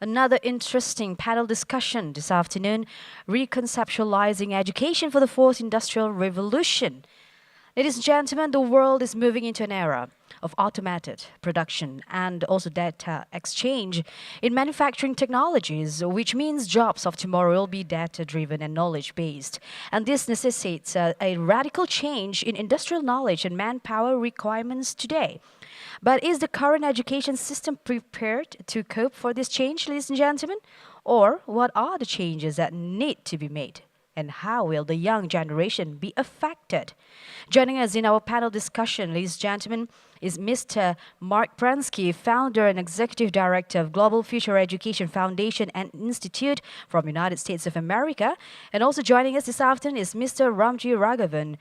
Another interesting panel discussion this afternoon, Reconceptualizing Education for the Fourth Industrial Revolution. Ladies and gentlemen, the world is moving into an era of automated production and also data exchange in manufacturing technologies, which means jobs of tomorrow will be data-driven and knowledge-based. And this necessitates a radical change in industrial knowledge and manpower requirements today. But is the current education system prepared to cope for this change, ladies and gentlemen? Or what are the changes that need to be made? And how will the young generation be affected? Joining us in our panel discussion, ladies and gentlemen, is Mr. Marc Prensky, founder and executive director of Global Future Education Foundation and Institute from United States of America. And also joining us this afternoon is Mr. Ramji Raghavan,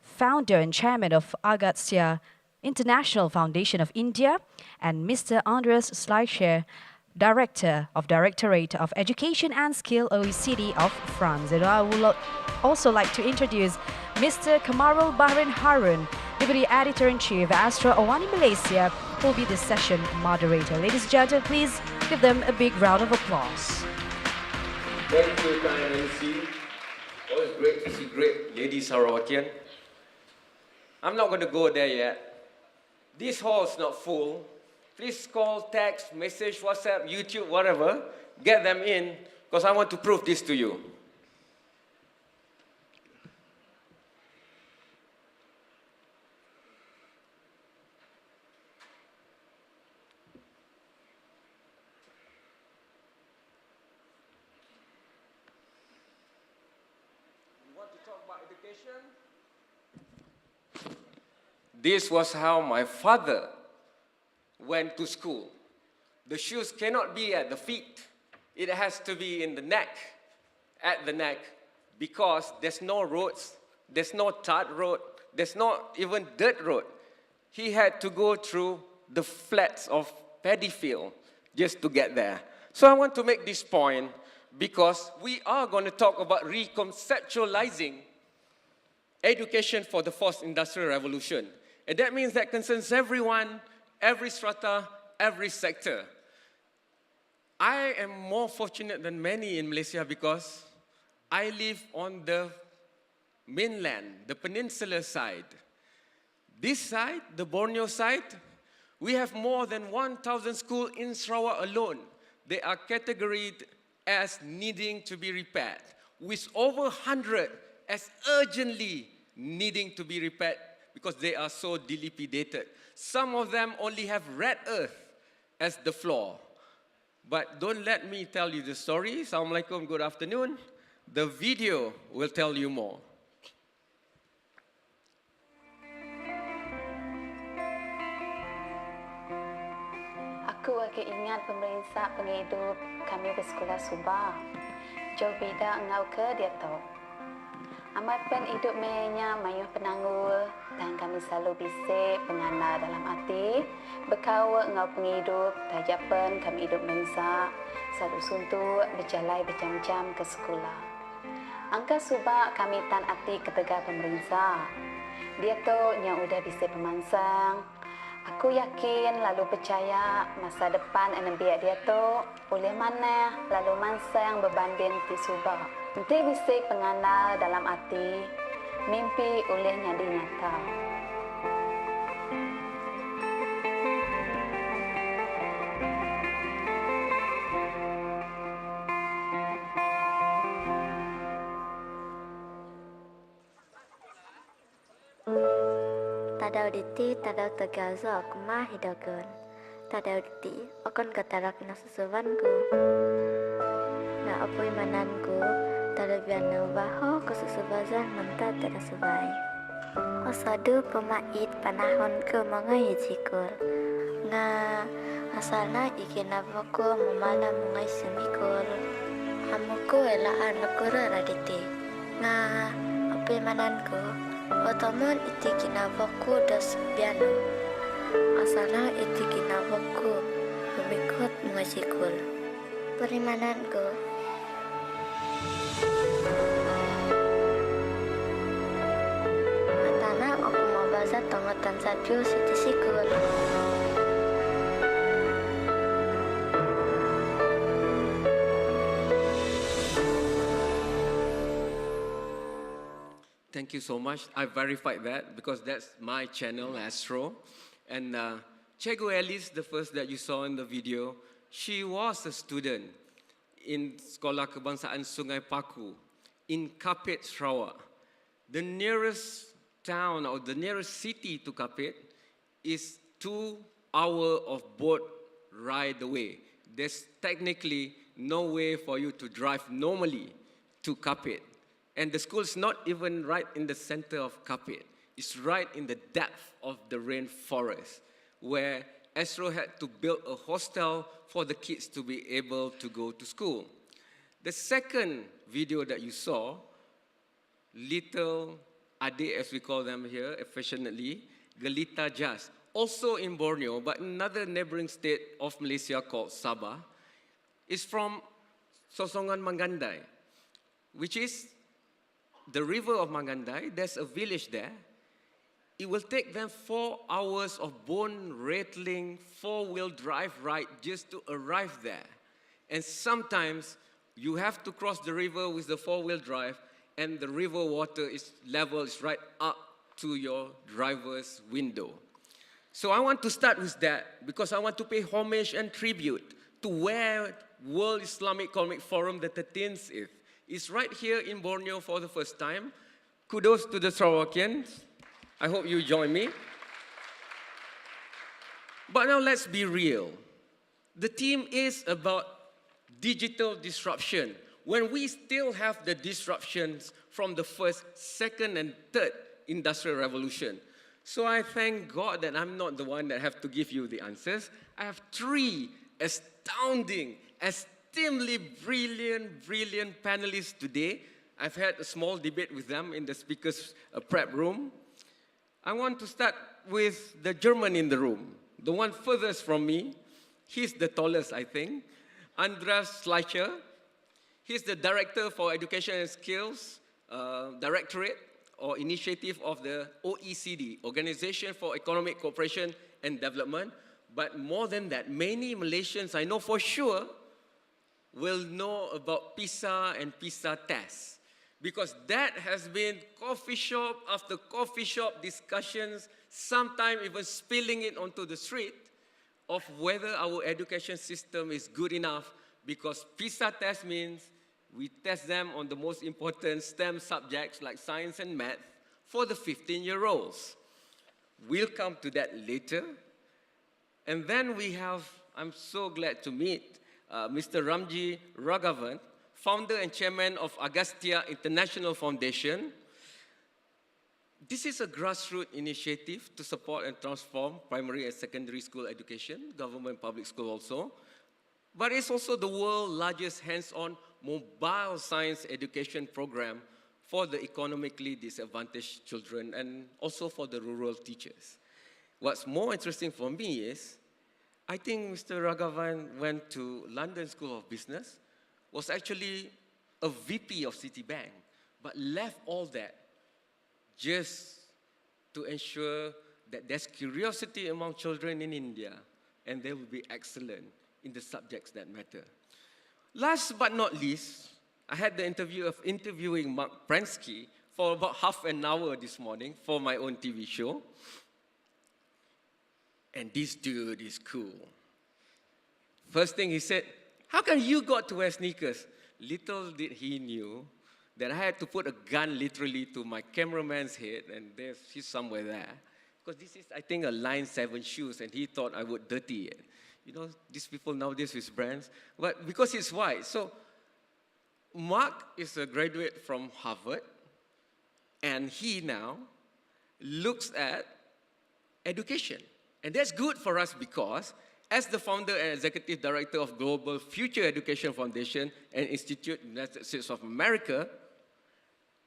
founder and chairman of Agastya International Foundation of India, and Mr. Andreas Schleicher, Director of Directorate of Education and Skill OECD of France. And I would also like to introduce Mr. Kamarul Bahrin Haron, Deputy Editor-in-Chief, Astra Awani Malaysia, who will be this session moderator. Ladies and gentlemen, please give them a big round of applause. Thank you, kind MC. Always great to see great ladies Sarawatian. I'm not going to go there yet. This hall is not full. Please call, text, message, WhatsApp, YouTube, whatever. Get them in, because I want to prove this to you. You want to talk about education? This was how my father went to school. The shoes cannot be at the feet. It has to be in the neck, at the neck, because there's no roads, there's no tarred road, there's not even dirt road. He had to go through the flats of paddy field just to get there. So I want to make this point because we are going to talk about reconceptualizing education for the fourth industrial revolution. And that means that concerns everyone, every strata, every sector. I am more fortunate than many in Malaysia because I live on the mainland, the peninsular side. This side, the Borneo side, we have more than 1,000 schools in Sarawak alone. They are categorized as needing to be repaired, with over 100 as urgently needing to be repaired because they are so dilapidated. Some of them only have red earth as the floor. But don't let me tell you the story. Assalamualaikum, good afternoon. The video will tell you more. Aku akan ingat pemerintah penghidup kami di sekolah Subah. Jauh beda engau ke dia tahu. Amat pen hidup menya mayuh penanggur dan kami selalu bisik pengana dalam hati berkawa engau penghidup tajapan kami hidup mensa selalu suntuk berjalai berjam-jam ke sekolah. Angka Subah kami tan hati ketega pemerintah. Dia tu yang udah bisik pemansang. Aku yakin lalu percaya masa depan anak biak dia tu boleh mana lalu masa yang berbanding di Subah. Nanti bisik penganal dalam hati, mimpi olehnya di nyata. Tadau diti, tadau tegazo aku mah hidagun. Tadau diti, akan katarak nasusuvanku. Na apoi mananku, tadau bianu baho kesusubazan mentah tada subai. Osadu pemait panahon ke mga hijikul. Nga asalna ikina bako mamala mga semikul. Amuku elaan lakura raditi. Nga apoi mananku, otoman iti kinavaku das piano. Asana iti kinavaku lumikot mga sikul. Perimananku. Atana aku mabaza tongatan satyo siti sikul. thank you so much. I verified that because that's my channel, Astro. And Cikgu Alice, the first that you saw in the video, she was a student in Sekolah Kebangsaan Sungai Paku in Kapit, Sarawak. The nearest town or the nearest city to Kapit is 2 hours of boat ride away. There's technically no way for you to drive normally to Kapit. And the school is not even right in the center of Kapit. It's right in the depth of the rainforest, where Astro had to build a hostel for the kids to be able to go to school. The second video that you saw, little adik, as we call them here affectionately, Gelita Jas, also in Borneo, but another neighboring state of Malaysia called Sabah, is from Sosongan Mangandai, which is the river of Mangandai. There's a village there. It will take them 4 hours of bone-rattling, 4-wheel drive ride just to arrive there. And sometimes you have to cross the river with the 4-wheel drive, and the river water level is right up to your driver's window. So I want to start with that because I want to pay homage and tribute to where World Islamic Economic Forum, the 13th is. It's right here in Borneo for the first time. Kudos to the Sarawakians. I hope you join me. But now let's be real. The theme is about digital disruption, when we still have the disruptions from the first, second, and third industrial revolution. So I thank God that I'm not the one that have to give you the answers. I have 3 astounding, extremely brilliant panelists today. I've had a small debate with them in the speaker's prep room. I want to start with the German in the room, the one furthest from me. He's the tallest, I think. Andreas Schleicher. He's the Director for Education and Skills Directorate or Initiative of the OECD, Organization for Economic Cooperation and Development. But more than that, many Malaysians, I know for sure, will know about PISA and PISA tests. Because that has been coffee shop after coffee shop discussions, sometimes even spilling it onto the street, of whether our education system is good enough, because PISA test means we test them on the most important STEM subjects like science and math for the 15-year-olds. We'll come to that later. And then we have, I'm so glad to meet Mr. Ramji Raghavan, founder and chairman of Agastya International Foundation. This is a grassroots initiative to support and transform primary and secondary school education, government public school also. But it's also the world's largest hands-on mobile science education program for the economically disadvantaged children and also for the rural teachers. What's more interesting for me is, I think Mr. Raghavan went to London School of Business, was actually a VP of Citibank, but left all that just to ensure that there's curiosity among children in India and they will be excellent in the subjects that matter. Last but not least, I had the interview of interviewing Marc Prensky for about half an hour this morning for my own TV show. And this dude is cool. First thing he said, "How come you got to wear sneakers?" Little did he knew that I had to put a gun literally to my cameraman's head, and he's somewhere there. Because this is, I think, a Line 7 shoes, and he thought I would dirty it. You know, these people nowadays with brands. But because it's white. So Mark is a graduate from Harvard, and he now looks at education. And that's good for us because as the founder and executive director of Global Future Education Foundation and Institute in the United States of America,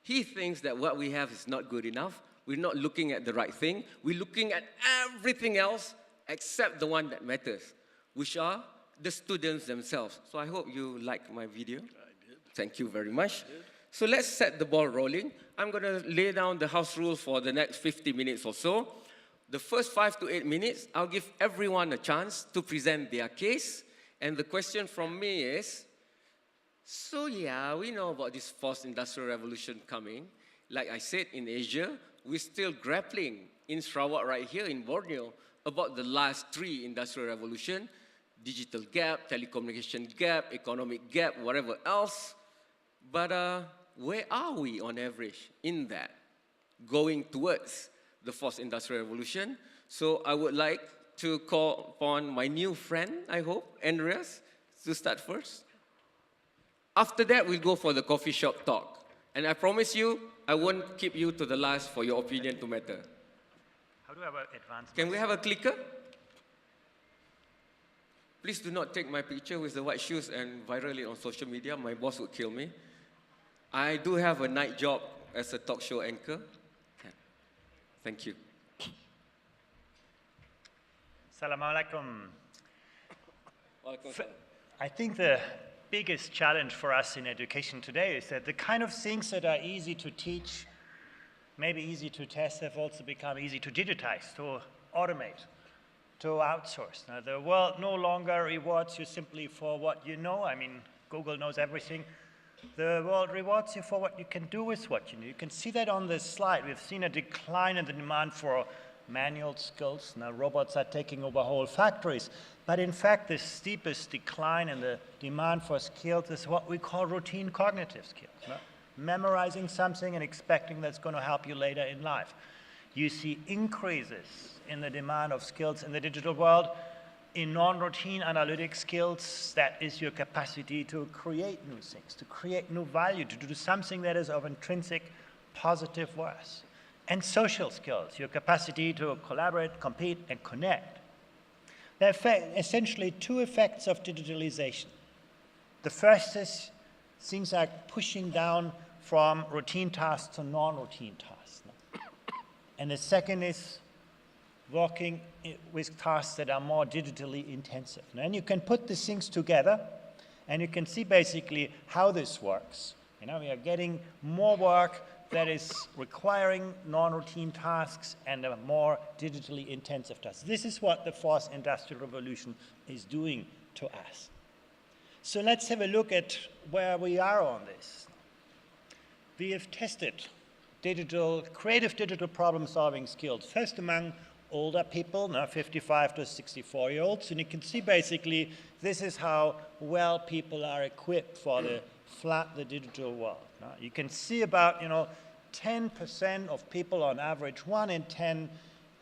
he thinks that what we have is not good enough. We're not looking at the right thing. We're looking at everything else except the one that matters, which are the students themselves. So I hope you like my video. I did. Thank you very much. So let's set the ball rolling. I'm going to lay down the house rules for the next 50 minutes or so. The first 5 to 8 minutes, I'll give everyone a chance to present their case. And the question from me is, so yeah, we know about this fourth industrial revolution coming. Like I said, in Asia, we're still grappling in Sarawak right here in Borneo about the last 3 industrial revolution, digital gap, telecommunication gap, economic gap, whatever else. But where are we on average in that, going towards the 4th industrial revolution? So I would like to call upon my new friend, I hope, Andreas, to start first. After that, we'll go for the coffee shop talk. And I promise you, I won't keep you to the last for your opinion to matter. How do I advance? Can we have a clicker? Please do not take my picture with the white shoes and viral it on social media. My boss would kill me. I do have a night job as a talk show anchor. Thank you. Assalamu alaikum. Welcome, sir. I think the biggest challenge for us in education today is that the kind of things that are easy to teach, maybe easy to test, have also become easy to digitize, to automate, to outsource. Now, the world no longer rewards you simply for what you know. I mean, Google knows everything. The world rewards you for what you can do with what you know. You can see that on this slide. We've seen a decline in the demand for manual skills. Now robots are taking over whole factories. But in fact, the steepest decline in the demand for skills is what we call routine cognitive skills. No? Memorizing something and expecting that's going to help you later in life. You see increases in the demand of skills in the digital world. In non-routine analytic skills, that is your capacity to create new things, to create new value, to do something that is of intrinsic positive worth. And social skills, your capacity to collaborate, compete, and connect. There are essentially 2 effects of digitalization. The first is things are pushing down from routine tasks to non-routine tasks. And the second is working with tasks that are more digitally intensive. And you can put these things together, and you can see basically how this works. You know, we are getting more work that is requiring non-routine tasks and a more digitally intensive tasks. This is what the 4th industrial revolution is doing to us. So let's have a look at where we are on this. We have tested creative digital problem-solving skills, first among older people, now 55 to 64-year-olds, and you can see basically this is how well people are equipped for the digital world. Now, you can see about 10% of people on average, 1 in 10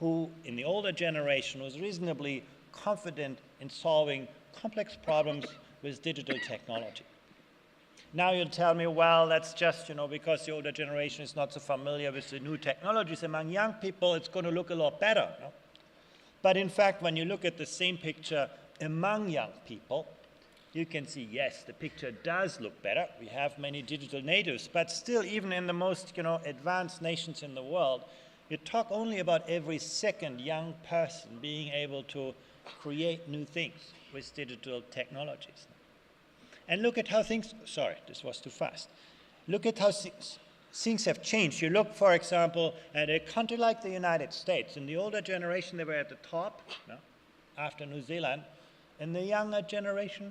who in the older generation was reasonably confident in solving complex problems with digital technology. Now you'll tell me, well, that's just because the older generation is not so familiar with the new technologies. Among young people, it's going to look a lot better. No? But in fact, when you look at the same picture among young people, you can see, yes, the picture does look better. We have many digital natives, but still, even in the most advanced nations in the world, you talk only about every second young person being able to create new things with digital technologies. And look at how things, sorry, this was too fast. Look at how things have changed. You look, for example, at a country like the United States. In the older generation, they were at the top, after New Zealand. In the younger generation,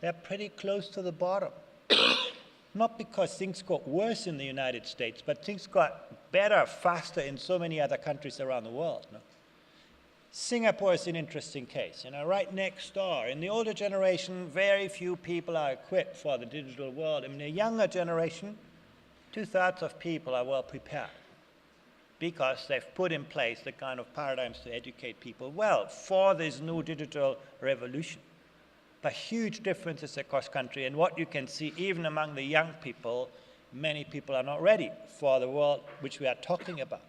they're pretty close to the bottom. Not because things got worse in the United States, but things got better, faster in so many other countries around the world. No? Singapore is an interesting case. Right next door. In the older generation, very few people are equipped for the digital world. In the younger generation, 2/3 of people are well prepared because they've put in place the kind of paradigms to educate people well for this new digital revolution. But huge differences across country, and what you can see even among the young people, many people are not ready for the world which we are talking about.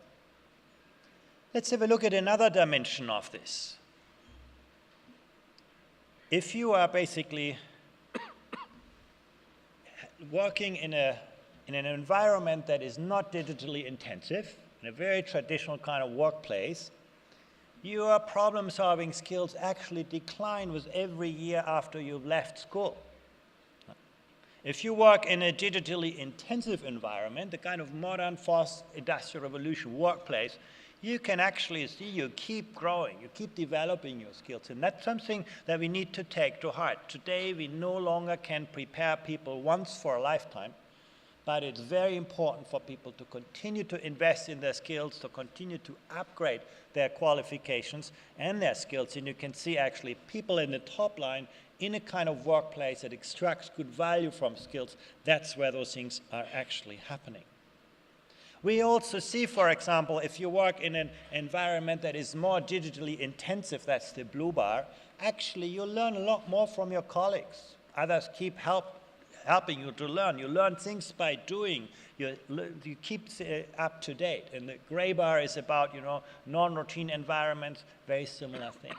Let's have a look at another dimension of this. If you are basically working in an environment that is not digitally intensive, in a very traditional kind of workplace, your problem-solving skills actually decline with every year after you've left school. If you work in a digitally intensive environment, the kind of modern 4th industrial revolution workplace, you can actually see you keep growing, you keep developing your skills. And that's something that we need to take to heart. Today, we no longer can prepare people once for a lifetime, but it's very important for people to continue to invest in their skills, to continue to upgrade their qualifications and their skills. And you can see actually people in the top line in a kind of workplace that extracts good value from skills. That's where those things are actually happening. We also see, for example, if you work in an environment that is more digitally intensive, that's the blue bar, actually you learn a lot more from your colleagues. Others keep helping you to learn. You learn things by doing. You keep up to date. And the gray bar is about, non-routine environments, very similar thing.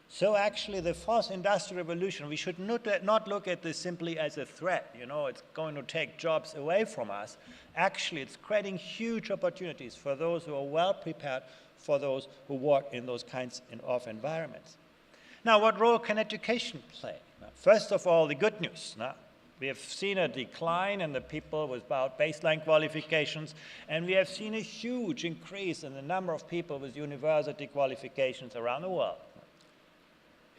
So actually the fourth industrial revolution, we should not look at this simply as a threat. It's going to take jobs away from us. Actually, it's creating huge opportunities for those who are well prepared, for those who work in those kinds of environments. Now, what role can education play? Now, first of all, the good news. We have seen a decline in the people without baseline qualifications, and we have seen a huge increase in the number of people with university qualifications around the world.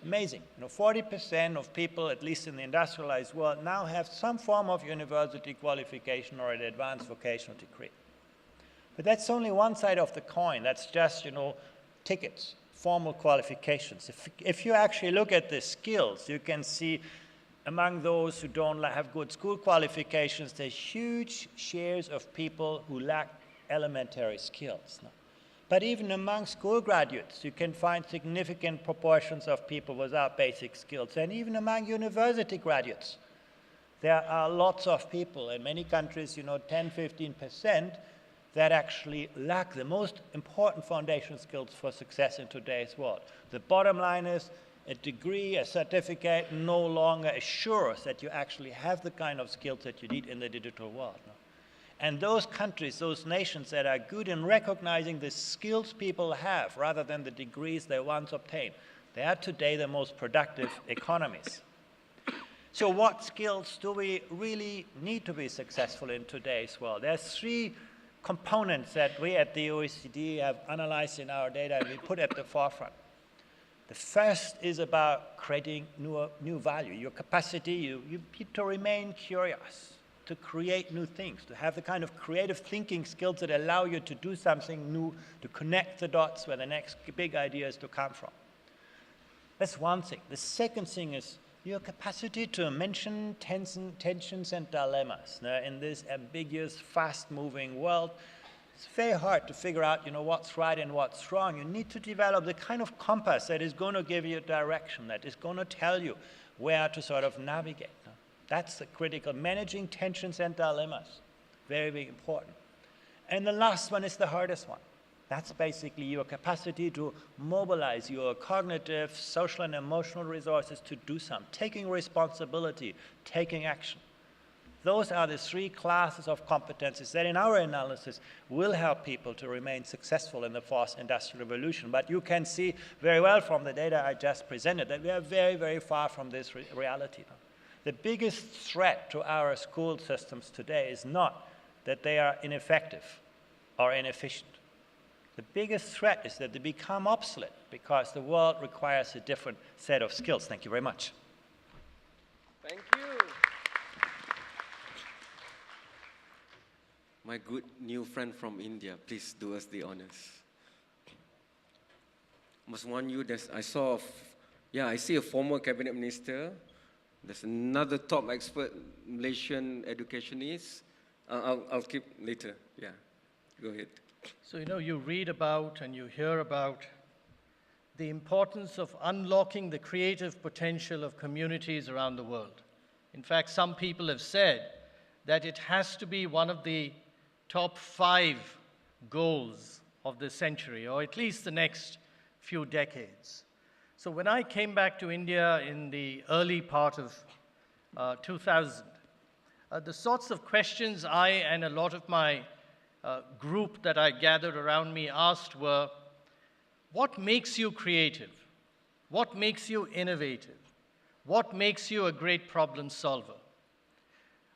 Amazing. 40% of people, at least in the industrialized world, now have some form of university qualification or an advanced vocational degree. But that's only one side of the coin. That's just, tickets, formal qualifications. If you actually look at the skills, you can see among those who don't have good school qualifications, there's huge shares of people who lack elementary skills. But even among school graduates, you can find significant proportions of people without basic skills. And even among university graduates, there are lots of people in many countries, 10, 15%, that actually lack the most important foundational skills for success in today's world. The bottom line is a degree, a certificate no longer assures that you actually have the kind of skills that you need in the digital world. And those countries, those nations that are good in recognizing the skills people have rather than the degrees they once obtained, they are today the most productive economies. So what skills do we really need to be successful in today's world? There's three components that we at the OECD have analyzed in our data and we put at the forefront. The first is about creating new value, your capacity, you need to remain curious, to create new things, to have the kind of creative thinking skills that allow you to do something new, to connect the dots where the next big idea is to come from. That's one thing. The second thing is your capacity to mention tensions and dilemmas. Now, in this ambiguous, fast-moving world, it's very hard to figure out, what's right and what's wrong. You need to develop the kind of compass that is going to give you direction, that is going to tell you where to sort of navigate. That's the critical, managing tensions and dilemmas. Very, very important. And the last one is the hardest one. That's basically your capacity to mobilize your cognitive, social, and emotional resources to do something, taking responsibility, taking action. Those are the three classes of competencies that in our analysis will help people to remain successful in the fourth industrial revolution. But you can see very well from the data I just presented that we are very, very far from this reality. The biggest threat to our school systems today is not that they are ineffective or inefficient. The biggest threat is that they become obsolete because the world requires a different set of skills. Thank you very much. Thank you. My good new friend from India, please do us the honors. Must warn you, I see a former cabinet minister. There's another top expert Malaysian educationist. I'll keep later. Yeah, go ahead. So, you read about and you hear about the importance of unlocking the creative potential of communities around the world. In fact, some people have said that it has to be one of the top 5 goals of the century, or at least the next few decades. So when I came back to India in the early part of 2000, the sorts of questions I and a lot of my group that I gathered around me asked were, what makes you creative? What makes you innovative? What makes you a great problem solver?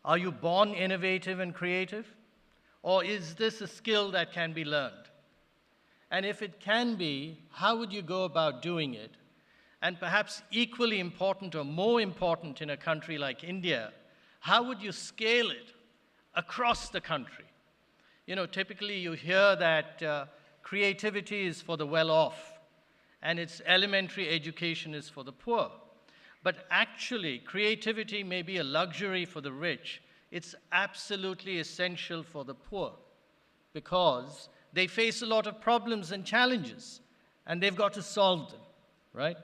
Are you born innovative and creative? Or is this a skill that can be learned? And if it can be, how would you go about doing it? And perhaps equally important or more important in a country like India, how would you scale it across the country. You know, typically you hear that creativity is for the well-off and its elementary education is for the poor. But actually, creativity may be a luxury for the rich. It's absolutely essential for the poor because they face a lot of problems and challenges, and they've got to solve them, right?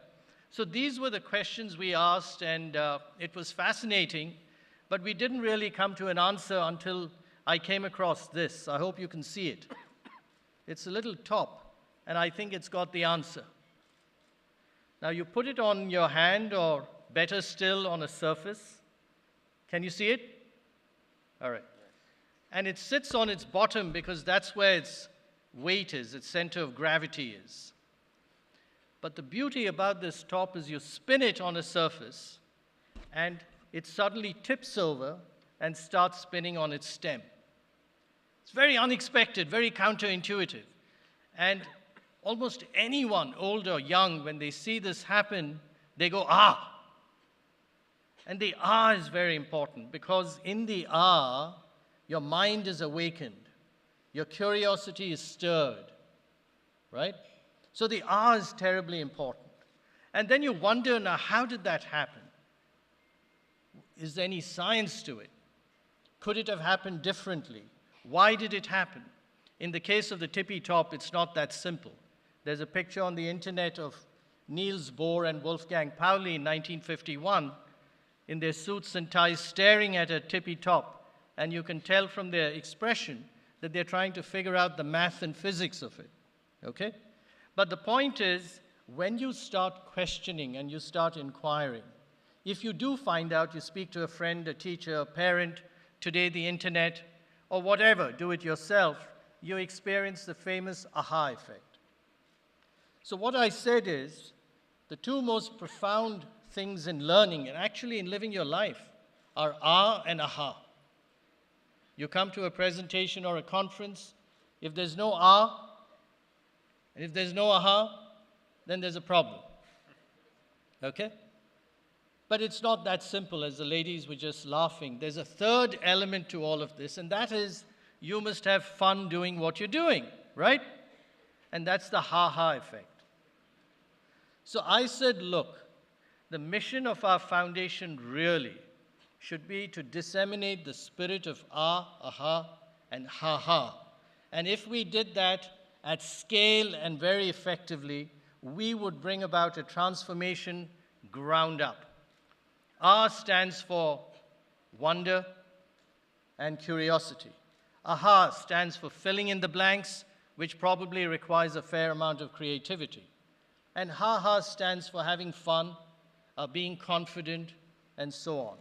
So these were the questions we asked, and it was fascinating, but we didn't really come to an answer until I came across this. I hope you can see it. It's a little top, and I think it's got the answer. Now you put it on your hand, or better still, on a surface. Can you see it? All right. And it sits on its bottom because that's where its weight is, its center of gravity is. But the beauty about this top is you spin it on a surface, and it suddenly tips over and starts spinning on its stem. It's very unexpected, very counterintuitive. And almost anyone, old or young, when they see this happen, they go, ah! And the ah is very important because in the ah, your mind is awakened. Your curiosity is stirred, right? So the ah is terribly important. And then you wonder, now, how did that happen? Is there any science to it? Could it have happened differently? Why did it happen? In the case of the tippy top, it's not that simple. There's a picture on the internet of Niels Bohr and Wolfgang Pauli in 1951 in their suits and ties staring at a tippy top, and you can tell from their expression that they're trying to figure out the math and physics of it, okay? But the point is, when you start questioning and you start inquiring, if you do find out, you speak to a friend, a teacher, a parent, today the internet, or whatever, do it yourself, you experience the famous aha effect. So what I said is, the two most profound things in learning and actually in living your life are ah and aha. You come to a presentation or a conference, if there's no ah, and if there's no aha, then there's a problem, okay? But it's not that simple, as the ladies were just laughing. There's a third element to all of this, and that is you must have fun doing what you're doing, right? And that's the ha-ha effect. So I said, look, the mission of our foundation really should be to disseminate the spirit of ah, aha, and ha-ha. And if we did that at scale and very effectively, we would bring about a transformation ground up. Ah stands for wonder and curiosity. Aha stands for filling in the blanks, which probably requires a fair amount of creativity. And ha-ha stands for having fun, being confident, and so on.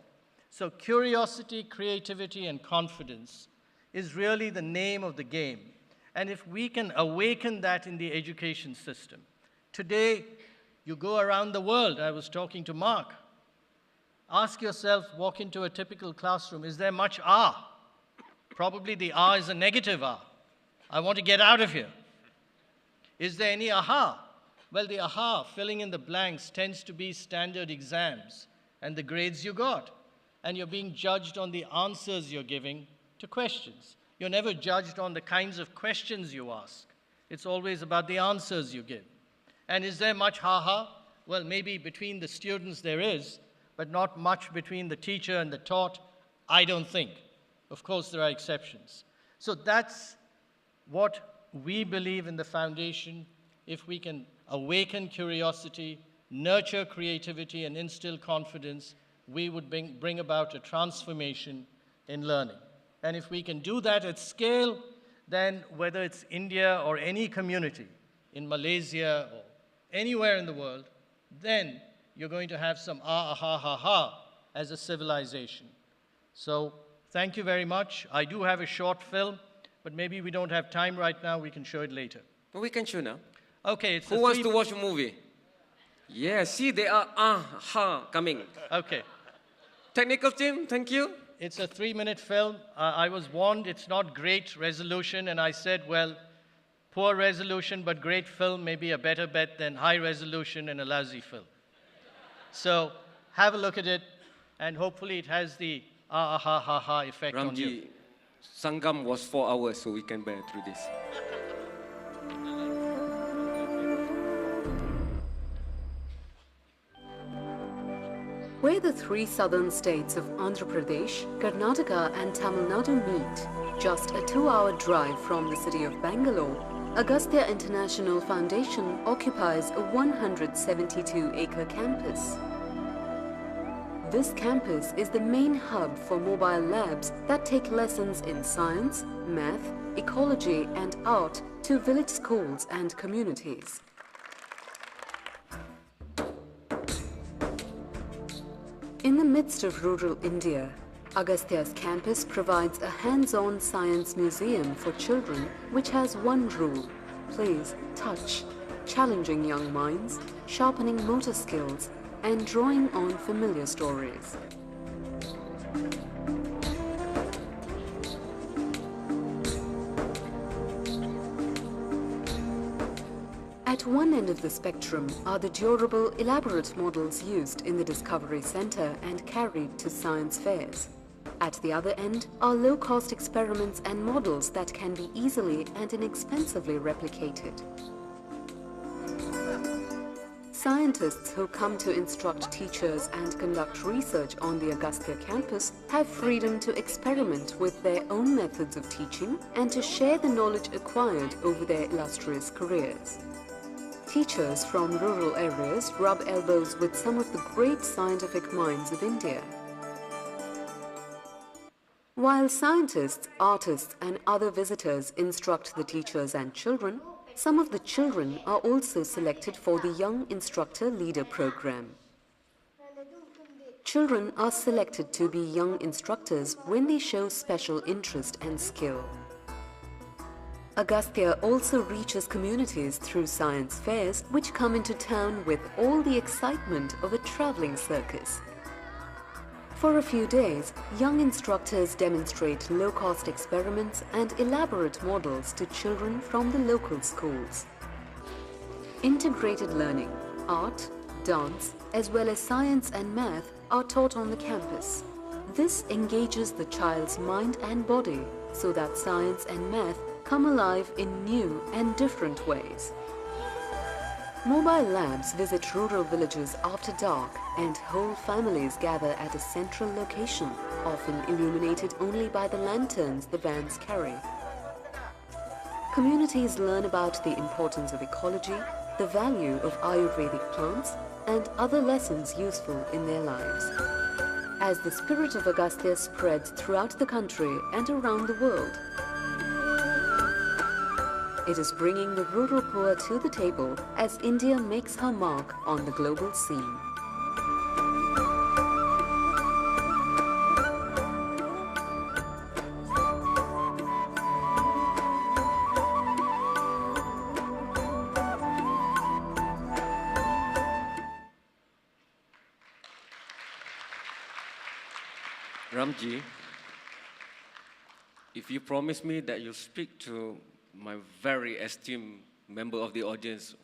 So curiosity, creativity, and confidence is really the name of the game. And if we can awaken that in the education system. Today, you go around the world. I was talking to Marc. Ask yourself, walk into a typical classroom, is there much ah? Probably the ah is a negative ah. I want to get out of here. Is there any aha? Well, the aha, filling in the blanks, tends to be standard exams and the grades you got. And you're being judged on the answers you're giving to questions. You're never judged on the kinds of questions you ask. It's always about the answers you give. And is there much ha-ha? Well, maybe between the students there is, but not much between the teacher and the taught, I don't think. Of course, there are exceptions. So that's what we believe in the foundation. If we can awaken curiosity, nurture creativity, and instill confidence, we would bring about a transformation in learning. And if we can do that at scale, then whether it's India or any community in Malaysia or anywhere in the world, then you're going to have some ah, ha, ha, ha as a civilization. So thank you very much. I do have a short film, but maybe we don't have time right now. We can show it later. But we can show now. Okay. Who wants to watch a movie? Yeah, see, there are ah-ha coming. Okay. Technical team, thank you. It's a 3-minute film. I was warned it's not great resolution, and I said, well, poor resolution but great film may be a better bet than high resolution and a lousy film. So have a look at it, and hopefully it has the ah-ha-ha-ha effect on you. Ramji, Sangam was 4 hours, so we can bear through this. Where the three southern states of Andhra Pradesh, Karnataka and Tamil Nadu meet, just a 2-hour drive from the city of Bangalore, Agastya International Foundation occupies a 172-acre campus. This campus is the main hub for mobile labs that take lessons in science, math, ecology and art to village schools and communities. In the midst of rural India, Agastya's campus provides a hands-on science museum for children which has one rule: please touch, challenging young minds, sharpening motor skills, and drawing on familiar stories. At one end of the spectrum are the durable, elaborate models used in the Discovery Center and carried to science fairs. At the other end are low-cost experiments and models that can be easily and inexpensively replicated. Scientists who come to instruct teachers and conduct research on the Agastya campus have freedom to experiment with their own methods of teaching and to share the knowledge acquired over their illustrious careers. Teachers from rural areas rub elbows with some of the great scientific minds of India. While scientists, artists and other visitors instruct the teachers and children, some of the children are also selected for the Young Instructor Leader program. Children are selected to be young instructors when they show special interest and skill. Agastya also reaches communities through science fairs which come into town with all the excitement of a traveling circus. For a few days, young instructors demonstrate low-cost experiments and elaborate models to children from the local schools. Integrated learning, art, dance, as well as science and math are taught on the campus. This engages the child's mind and body so that science and math come alive in new and different ways. Mobile labs visit rural villages after dark and whole families gather at a central location, often illuminated only by the lanterns the vans carry. Communities learn about the importance of ecology, the value of Ayurvedic plants, and other lessons useful in their lives. As the spirit of Agastya spreads throughout the country and around the world, it is bringing the rural poor to the table as India makes her mark on the global scene. Ramji, if you promise me that you'll speak to my very esteemed member of the audience,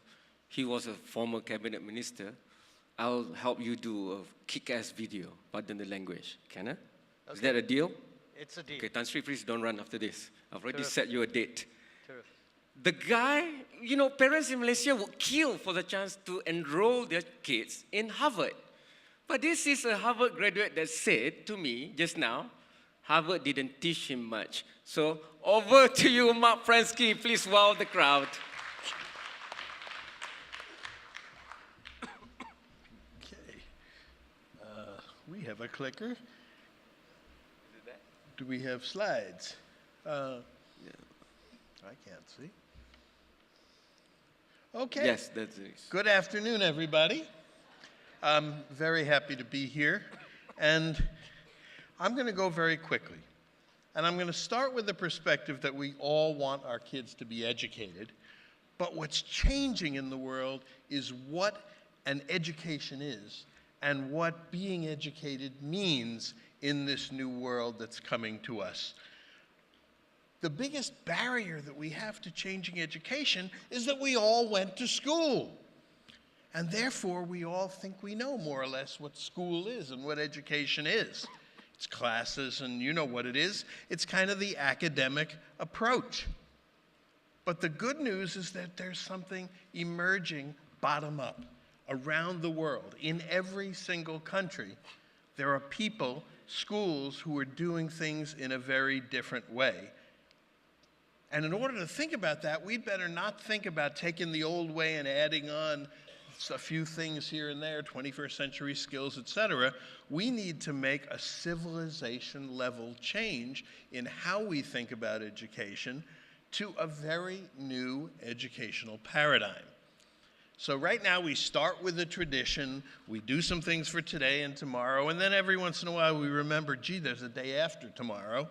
he was a former cabinet minister, I'll help you do a kick-ass video, pardon the language. Can I? Okay. Is that a deal? It's a deal. Okay, Tan Sri, please don't run after this. I've already set you a date. Terrific. The guy, you know, parents in Malaysia would kill for the chance to enroll their kids in Harvard. But this is a Harvard graduate that said to me just now, Harvard didn't teach him much. So over to you, Marc Prensky. Please wow the crowd. Okay. We have a clicker. Do we have slides? I can't see. Okay. Yes, that's it. Good afternoon, everybody. I'm very happy to be here. And I'm going to go very quickly. And I'm going to start with the perspective that we all want our kids to be educated. But what's changing in the world is what an education is and what being educated means in this new world that's coming to us. The biggest barrier that we have to changing education is that we all went to school. And therefore, we all think we know more or less what school is and what education is. It's classes, and you know what it is. It's kind of the academic approach. But the good news is that there's something emerging bottom up around the world. In every single country, there are people, schools, who are doing things in a very different way. And in order to think about that, we'd better not think about taking the old way and adding on a few things here and there, 21st century skills, etc. We need to make a civilization level change in how we think about education to a very new educational paradigm. So right now we start with the tradition, we do some things for today and tomorrow, and then every once in a while we remember, gee, there's a day after tomorrow.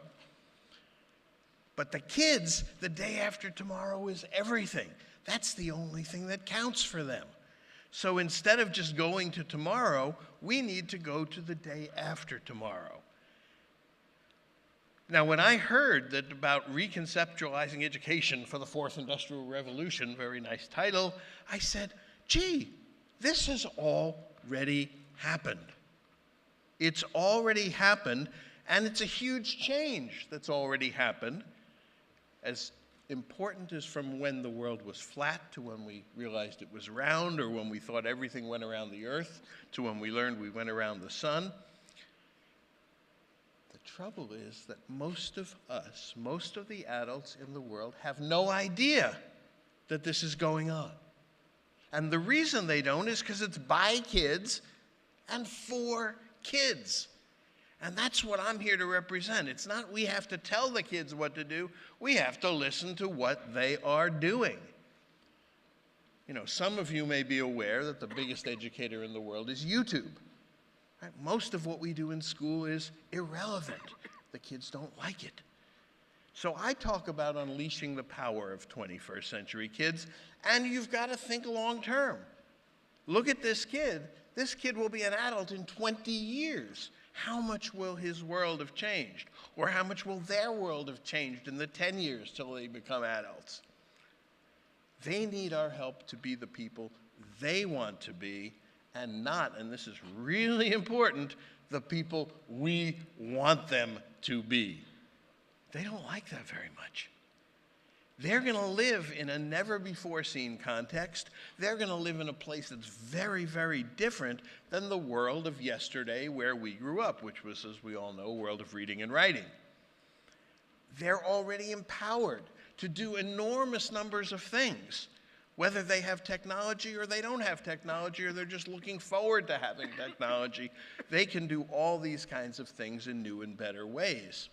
But the kids, the day after tomorrow is everything. That's the only thing that counts for them. So instead of just going to tomorrow, we need to go to the day after tomorrow. Now, when I heard that about reconceptualizing education for the Fourth Industrial Revolution, very nice title, I said, gee, this has already happened. It's already happened, and it's a huge change that's already happened. As important as from when the world was flat to when we realized it was round, or when we thought everything went around the earth, to when we learned we went around the sun. The trouble is that most of us, most of the adults in the world, have no idea that this is going on. And the reason they don't is because it's by kids and for kids. And that's what I'm here to represent. It's not we have to tell the kids what to do. We have to listen to what they are doing. You know, some of you may be aware that the biggest educator in the world is YouTube. Right? Most of what we do in school is irrelevant. The kids don't like it. So I talk about unleashing the power of 21st century kids, and you've got to think long term. Look at this kid. This kid will be an adult in 20 years. How much will his world have changed? Or how much will their world have changed in the 10 years till they become adults? They need our help to be the people they want to be, and not, and this is really important, the people we want them to be. They don't like that very much. They're going to live in a never-before-seen context. They're going to live in a place that's very, very different than the world of yesterday where we grew up, which was, as we all know, a world of reading and writing. They're already empowered to do enormous numbers of things, whether they have technology or they don't have technology, or they're just looking forward to having technology. They can do all these kinds of things in new and better ways.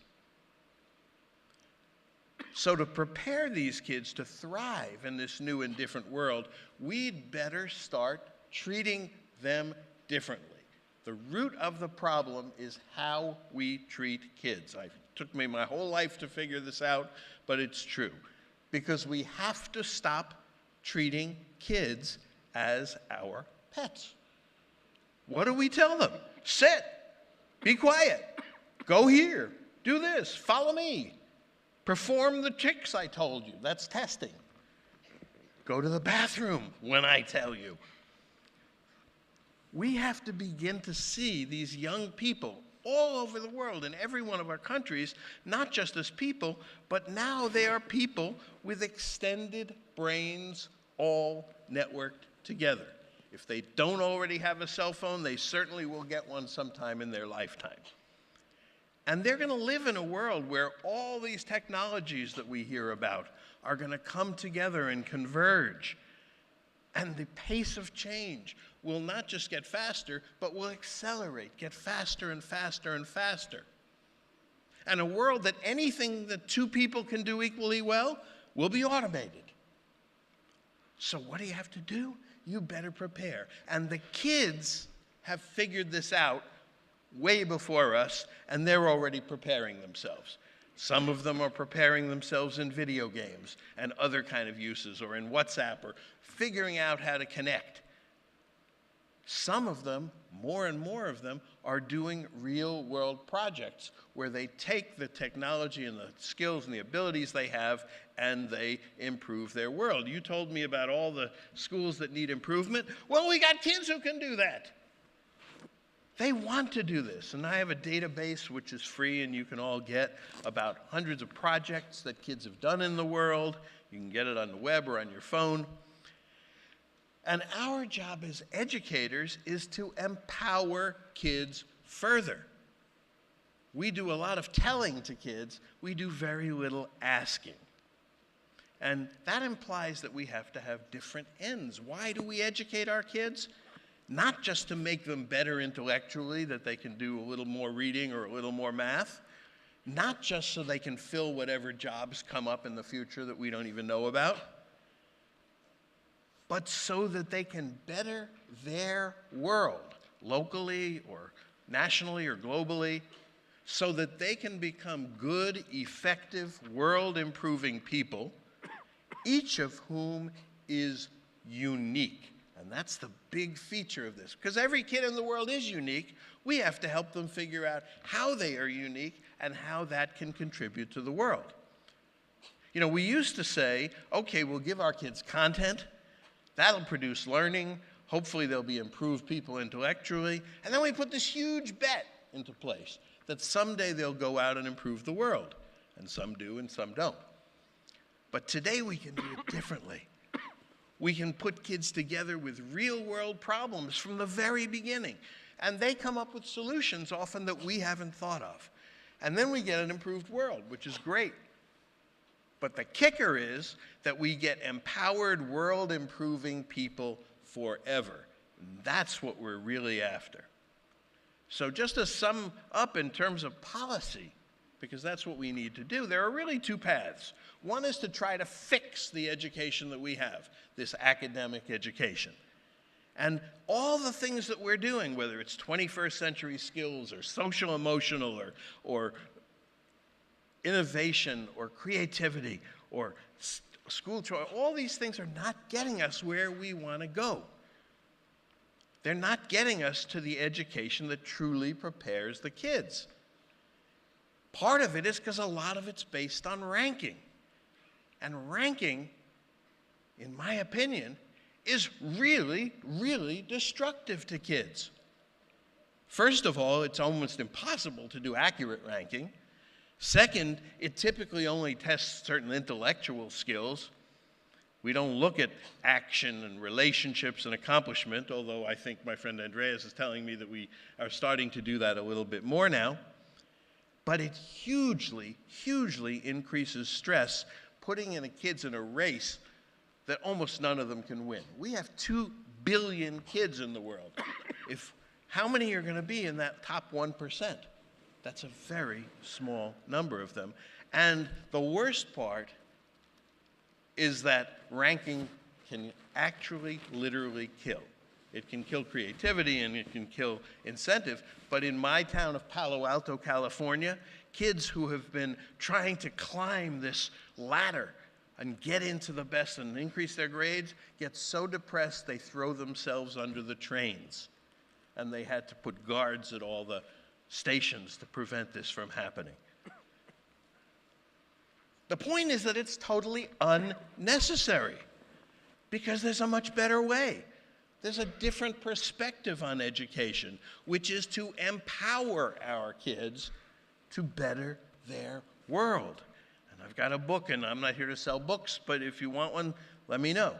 So to prepare these kids to thrive in this new and different world, we'd better start treating them differently. The root of the problem is how we treat kids. It took me my whole life to figure this out, but it's true. Because we have to stop treating kids as our pets. What do we tell them? Sit, be quiet, go here, do this, follow me. Perform the tricks I told you. That's testing. Go to the bathroom when I tell you. We have to begin to see these young people all over the world in every one of our countries, not just as people, but now they are people with extended brains all networked together. If they don't already have a cell phone, they certainly will get one sometime in their lifetime. And they're going to live in a world where all these technologies that we hear about are going to come together and converge. And the pace of change will not just get faster, but will accelerate, get faster and faster and faster. And a world that anything that two people can do equally well will be automated. So what do you have to do? You better prepare. And the kids have figured this out way before us, and they're already preparing themselves. Some of them are preparing themselves in video games and other kind of uses, or in WhatsApp, or figuring out how to connect. Some of them, more and more of them, are doing real-world projects where they take the technology and the skills and the abilities they have and they improve their world. You told me about all the schools that need improvement. Well, we got kids who can do that. They want to do this, and I have a database which is free and you can all get about hundreds of projects that kids have done in the world. You can get it on the web or on your phone. And our job as educators is to empower kids further. We do a lot of telling to kids. We do very little asking. And that implies that we have to have different ends. Why do we educate our kids? Not just to make them better intellectually, that they can do a little more reading or a little more math. Not just so they can fill whatever jobs come up in the future that we don't even know about. But so that they can better their world, locally or nationally or globally, so that they can become good, effective, world-improving people, each of whom is unique. And that's the big feature of this. Because every kid in the world is unique. We have to help them figure out how they are unique and how that can contribute to the world. You know, we used to say, okay, we'll give our kids content. That'll produce learning. Hopefully they'll be improved people intellectually. And then we put this huge bet into place that someday they'll go out and improve the world. And some do and some don't. But today we can do it differently. We can put kids together with real-world problems from the very beginning. And they come up with solutions often that we haven't thought of. And then we get an improved world, which is great. But the kicker is that we get empowered, world-improving people forever. That's what we're really after. So just to sum up in terms of policy, because that's what we need to do, there are really two paths. One is to try to fix the education that we have, this academic education. And all the things that we're doing, whether it's 21st century skills or social emotional or innovation or creativity or school choice, all these things are not getting us where we want to go. They're not getting us to the education that truly prepares the kids. Part of it is because a lot of it's based on ranking. And ranking, in my opinion, is really, really destructive to kids. First of all, it's almost impossible to do accurate ranking. Second, it typically only tests certain intellectual skills. We don't look at action and relationships and accomplishment, although I think my friend Andreas is telling me that we are starting to do that a little bit more now. But it hugely, hugely increases stress, putting in the kids in a race that almost none of them can win. We have 2 billion kids in the world. How many are going to be in that top 1%? That's a very small number of them. And the worst part is that ranking can actually literally kill. It can kill creativity and it can kill incentive. But in my town of Palo Alto, California, kids who have been trying to climb this ladder and get into the best and increase their grades get so depressed they throw themselves under the trains. And they had to put guards at all the stations to prevent this from happening. The point is that it's totally unnecessary because there's a much better way. There's a different perspective on education, which is to empower our kids to better their world. And I've got a book, and I'm not here to sell books, but if you want one, let me know.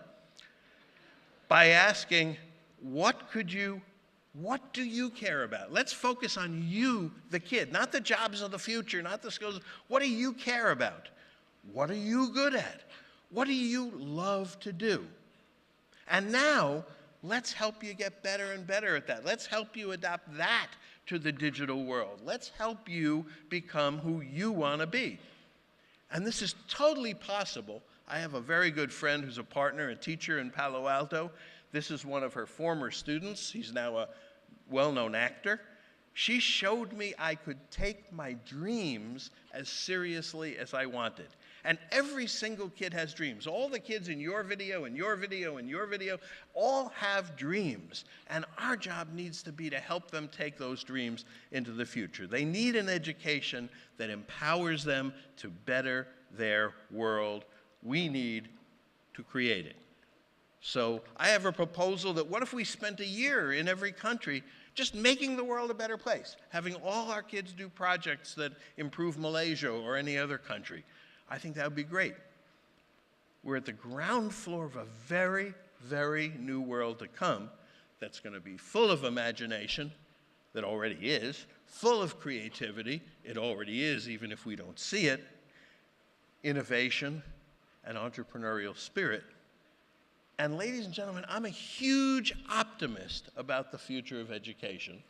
By asking, what do you care about? Let's focus on you, the kid, not the jobs of the future, not the skills. What do you care about? What are you good at? What do you love to do? And now, let's help you get better and better at that. Let's help you adapt that to the digital world. Let's help you become who you want to be. And this is totally possible. I have a very good friend who's a partner, a teacher in Palo Alto. This is one of her former students. He's now a well-known actor. She showed me I could take my dreams as seriously as I wanted. And every single kid has dreams. All the kids in your video, and your video, and your video, all have dreams. And our job needs to be to help them take those dreams into the future. They need an education that empowers them to better their world. We need to create it. So I have a proposal that what if we spent a year in every country just making the world a better place, having all our kids do projects that improve Malaysia or any other country. I think that would be great. We're at the ground floor of a very, very new world to come that's going to be full of imagination, that already is, full of creativity, it already is, even if we don't see it, innovation, and entrepreneurial spirit. And ladies and gentlemen, I'm a huge optimist about the future of education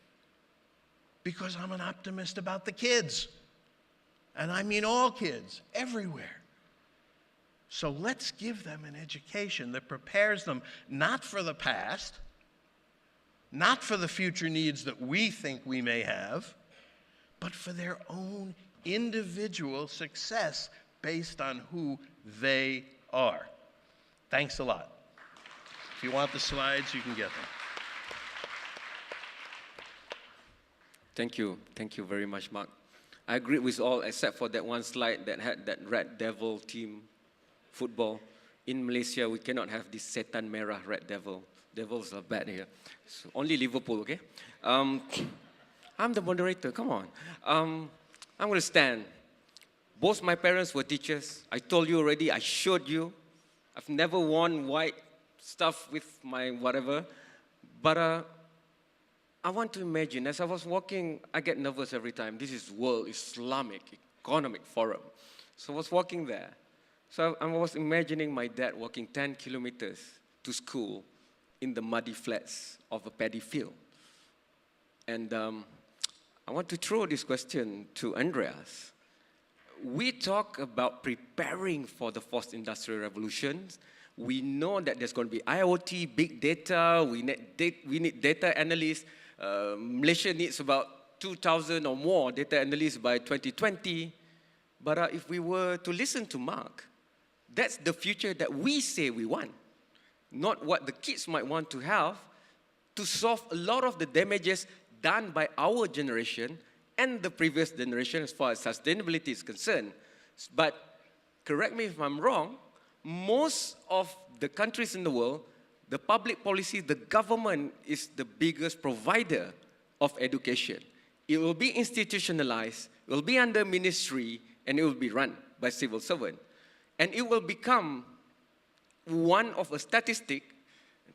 because I'm an optimist about the kids. And I mean all kids, everywhere. So let's give them an education that prepares them not for the past, not for the future needs that we think we may have, but for their own individual success based on who they are. Thanks a lot. If you want the slides, you can get them. Thank you. Thank you very much, Mark. I agree with all except for that one slide that had that Red Devil team football. In Malaysia, we cannot have this Setan Merah Red Devil. Devils are bad here. So only Liverpool, okay? I'm the moderator, come on. I'm going to stand. Both my parents were teachers. I told you already, I showed you. I've never worn white stuff with my whatever. But I want to imagine, as I was walking, I get nervous every time. This is World Islamic Economic Forum. So I was walking there. So I was imagining my dad walking 10 kilometers to school in the muddy flats of a paddy field. And I want to throw this question to Andreas. We talk about preparing for the fourth industrial revolution. We know that there's going to be IoT, big data, we need data analysts. Malaysia needs about 2,000 or more data analysts by 2020. But if we were to listen to Marc, that's the future that we say we want, not what the kids might want to have to solve a lot of the damages done by our generation and the previous generation as far as sustainability is concerned. But correct me if I'm wrong, most of the countries in the world, the public policy, the government is the biggest provider of education. It will be institutionalized, it will be under ministry, and it will be run by civil servant. And it will become one of a statistic,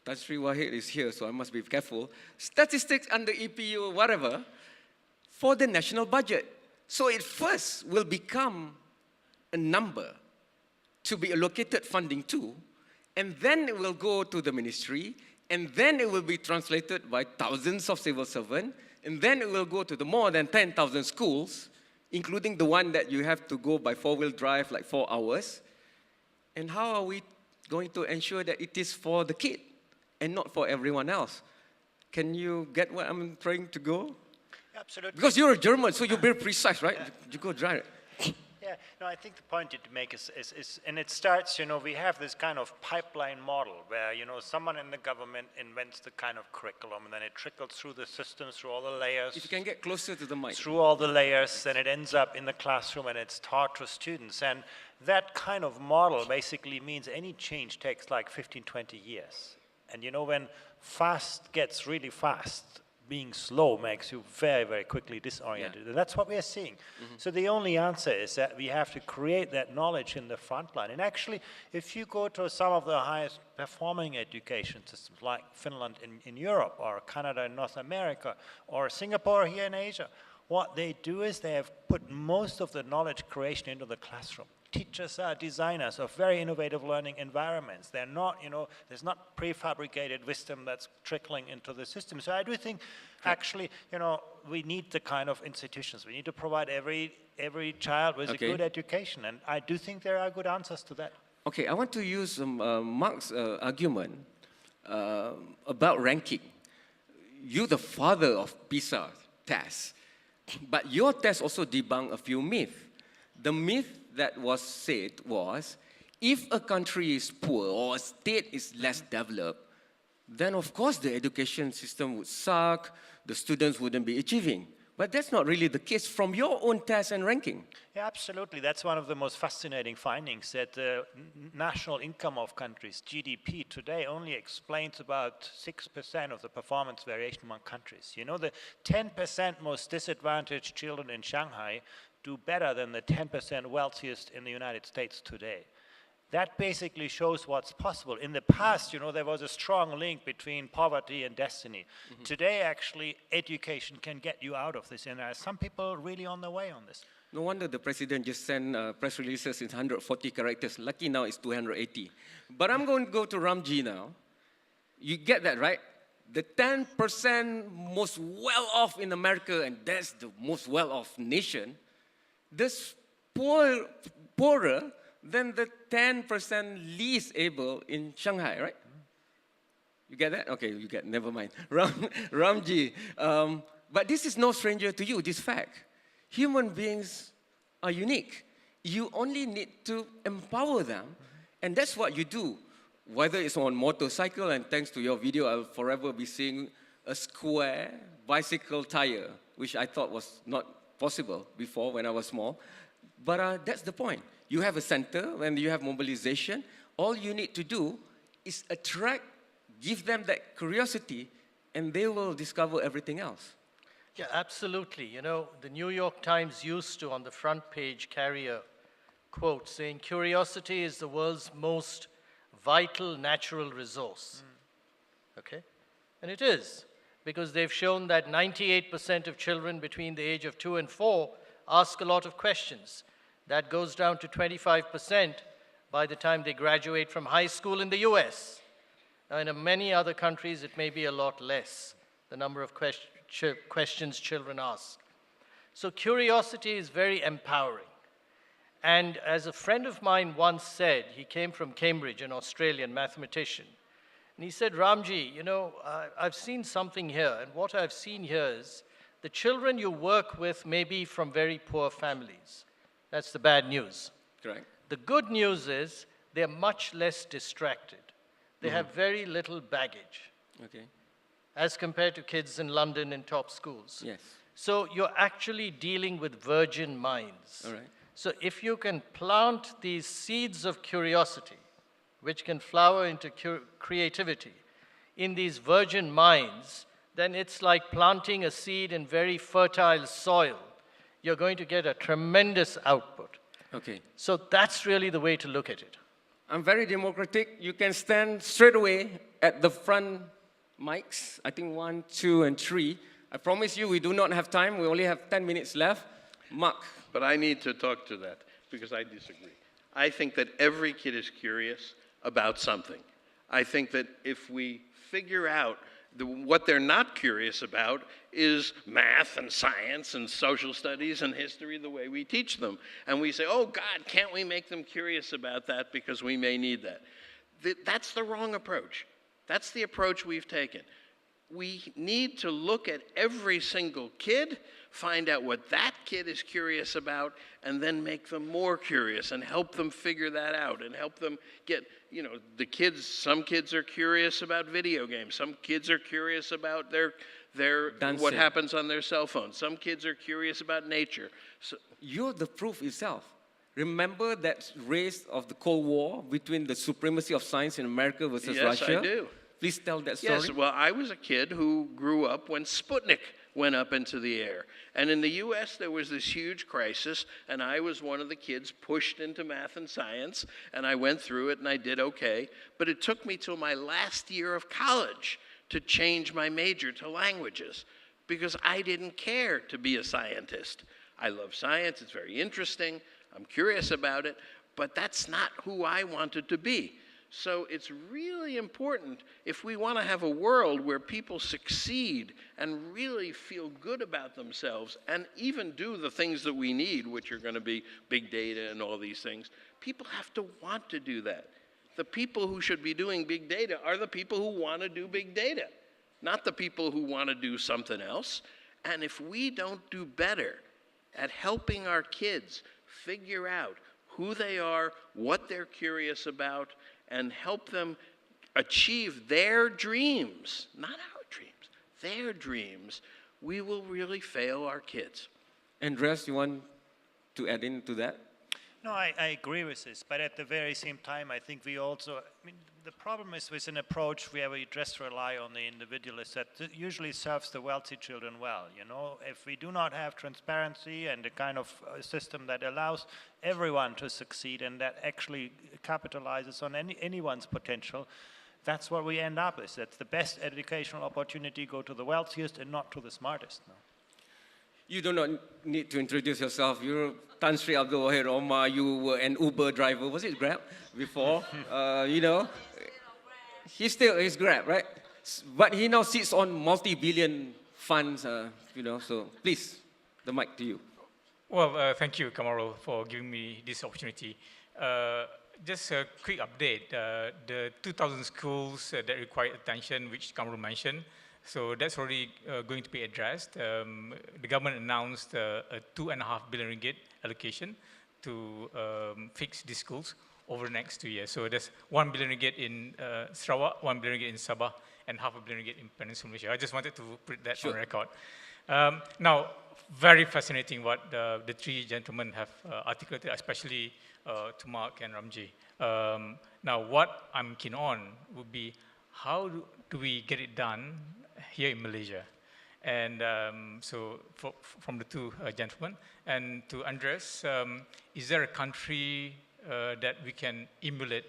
Tan Sri Wahid is here, so I must be careful, statistics under EPU or whatever, for the national budget. So it first will become a number to be allocated funding to, and then it will go to the ministry, and then it will be translated by thousands of civil servants, and then it will go to the more than 10,000 schools, including the one that you have to go by four-wheel drive like 4 hours. And how are we going to ensure that it is for the kid and not for everyone else? Can you get where I'm trying to go? Absolutely. Because you're a German, so you're very precise, right? Yeah. You go drive it. Yeah, no, I think the point to make is, and it starts, we have this kind of pipeline model where, someone in the government invents the kind of curriculum, and then it trickles through the systems, through all the layers. If you can get closer to the mic. Through all the layers, and it ends up in the classroom, and it's taught to students. And that kind of model basically means any change takes like 15, 20 years. And when fast gets really fast, being slow makes you very, very quickly disoriented. Yeah. And that's what we are seeing. Mm-hmm. So the only answer is that we have to create that knowledge in the front line. And actually, if you go to some of the highest performing education systems, like Finland in Europe, or Canada in North America, or Singapore here in Asia, what they do is they have put most of the knowledge creation into the classroom. Teachers are designers of very innovative learning environments. They're not, there's not prefabricated wisdom that's trickling into the system. So I do think, actually, we need the kind of institutions. We need to provide every child with a good education. And I do think there are good answers to that. Okay, I want to use Marc's argument about ranking. You're the father of PISA tests, but your test also debunked a few myths. The myth that was said was, if a country is poor or a state is less developed, then of course the education system would suck, the students wouldn't be achieving. But that's not really the case from your own test and ranking. Yeah, absolutely. That's one of the most fascinating findings, that the national income of countries, GDP, today only explains about 6% of the performance variation among countries. You know, the 10% most disadvantaged children in Shanghai do better than the 10% wealthiest in the United States today. That basically shows what's possible. In the past, you know, there was a strong link between poverty and destiny. Today, actually, education can get you out of this, and there are some people really on the way on this. No wonder the president just sent press releases in 140 characters. Lucky now it's 280. But I'm going to go to Ramji now. You get that, right? The 10% most well-off in America, and that's the most well-off nation, this poorer than the 10% least able in Shanghai, right? You get that? Okay, you get, never mind. Ramji, but this is no stranger to you, this fact. Human beings are unique. You only need to empower them, and that's what you do. Whether it's on motorcycle, and thanks to your video, I'll forever be seeing a square bicycle tire, which I thought was not possible before when I was small. But that's the point. You have a center, when you have mobilization, all you need to do is attract, give them that curiosity, and they will discover everything else. Yeah, absolutely. You know, the New York Times used to, on the front page, carry a quote saying, "Curiosity is the world's most vital natural resource." Okay? And it is, because they've shown that 98% of children between the age of 2 and 4 ask a lot of questions. That goes down to 25% by the time they graduate from high school in the US. Now, in many other countries, it may be a lot less, the number of questions children ask. So curiosity is very empowering. And as a friend of mine once said, he came from Cambridge, an Australian mathematician, and he said, "Ramji, you know, I've seen something here, and what I've seen here is the children you work with may be from very poor families. That's the bad news. Correct. The good news is they're much less distracted. They have very little baggage. Okay. As compared to kids in London in top schools. Yes. So you're actually dealing with virgin minds. All right. So if you can plant these seeds of curiosity, which can flower into creativity, in these virgin minds, then it's like planting a seed in very fertile soil. You're going to get a tremendous output. Okay. So that's really the way to look at it. I'm very democratic. You can stand straight away at the front mics. I think 1, 2, and 3. I promise you we do not have time. We only have 10 minutes left. Marc. But I need to talk to that because I disagree. I think that every kid is curious about something. I think that if we figure out what they're not curious about is math and science and social studies and history the way we teach them. And we say, oh God, can't we make them curious about that because we may need that? That's the wrong approach. That's the approach we've taken. We need to look at every single kid, find out what that kid is curious about, and then make them more curious and help them figure that out and help them get, you know, the kids, some kids are curious about video games. Some kids are curious about their what happens on their cell phone. Some kids are curious about nature. So, you're the proof itself. Remember that race of the Cold War between the supremacy of science in America versus Russia? Yes, I do. Please tell that story. Yes, well, I was a kid who grew up when Sputnik went up into the air. And in the US, there was this huge crisis, and I was one of the kids pushed into math and science, and I went through it, and I did okay. But it took me till my last year of college to change my major to languages, because I didn't care to be a scientist. I love science, it's very interesting, I'm curious about it, but that's not who I wanted to be. So it's really important, if we want to have a world where people succeed and really feel good about themselves and even do the things that we need, which are going to be big data and all these things, people have to want to do that. The people who should be doing big data are the people who want to do big data, not the people who want to do something else. And if we don't do better at helping our kids figure out who they are, what they're curious about, and help them achieve their dreams, not our dreams, their dreams, we will really fail our kids. Andreas, you want to add into that? No, I agree with this, but at the very same time, I think we also, I mean, the problem is with an approach where we just rely on the individualist that usually serves the wealthy children well, you know. If we do not have transparency and a kind of system that allows everyone to succeed and that actually capitalizes on anyone's potential, that's what we end up with. That's the best educational opportunity go to the wealthiest and not to the smartest. No? You do not need to introduce yourself. You're Tan Sri Abdul Wahid Omar. You were an Uber driver. Was it Grab before? You know, he's Grab, right? But he now sits on multi-billion funds, you know, so please, the mic to you. Well, thank you, Kamarul, for giving me this opportunity. Just a quick update. The 2,000 schools that require attention, which Kamarul mentioned, so that's already going to be addressed. The government announced a 2.5 billion ringgit allocation to fix these schools over the next 2 years. So there's 1 billion ringgit in Sarawak, 1 billion ringgit in Sabah, and half a billion ringgit in Peninsula Malaysia. I just wanted to put that on record. Now, very fascinating what the three gentlemen have articulated, especially to Marc and Ramji. Now, what I'm keen on would be how do we get it done here in Malaysia? And so from the two gentlemen, and to Andreas, is there a country that we can emulate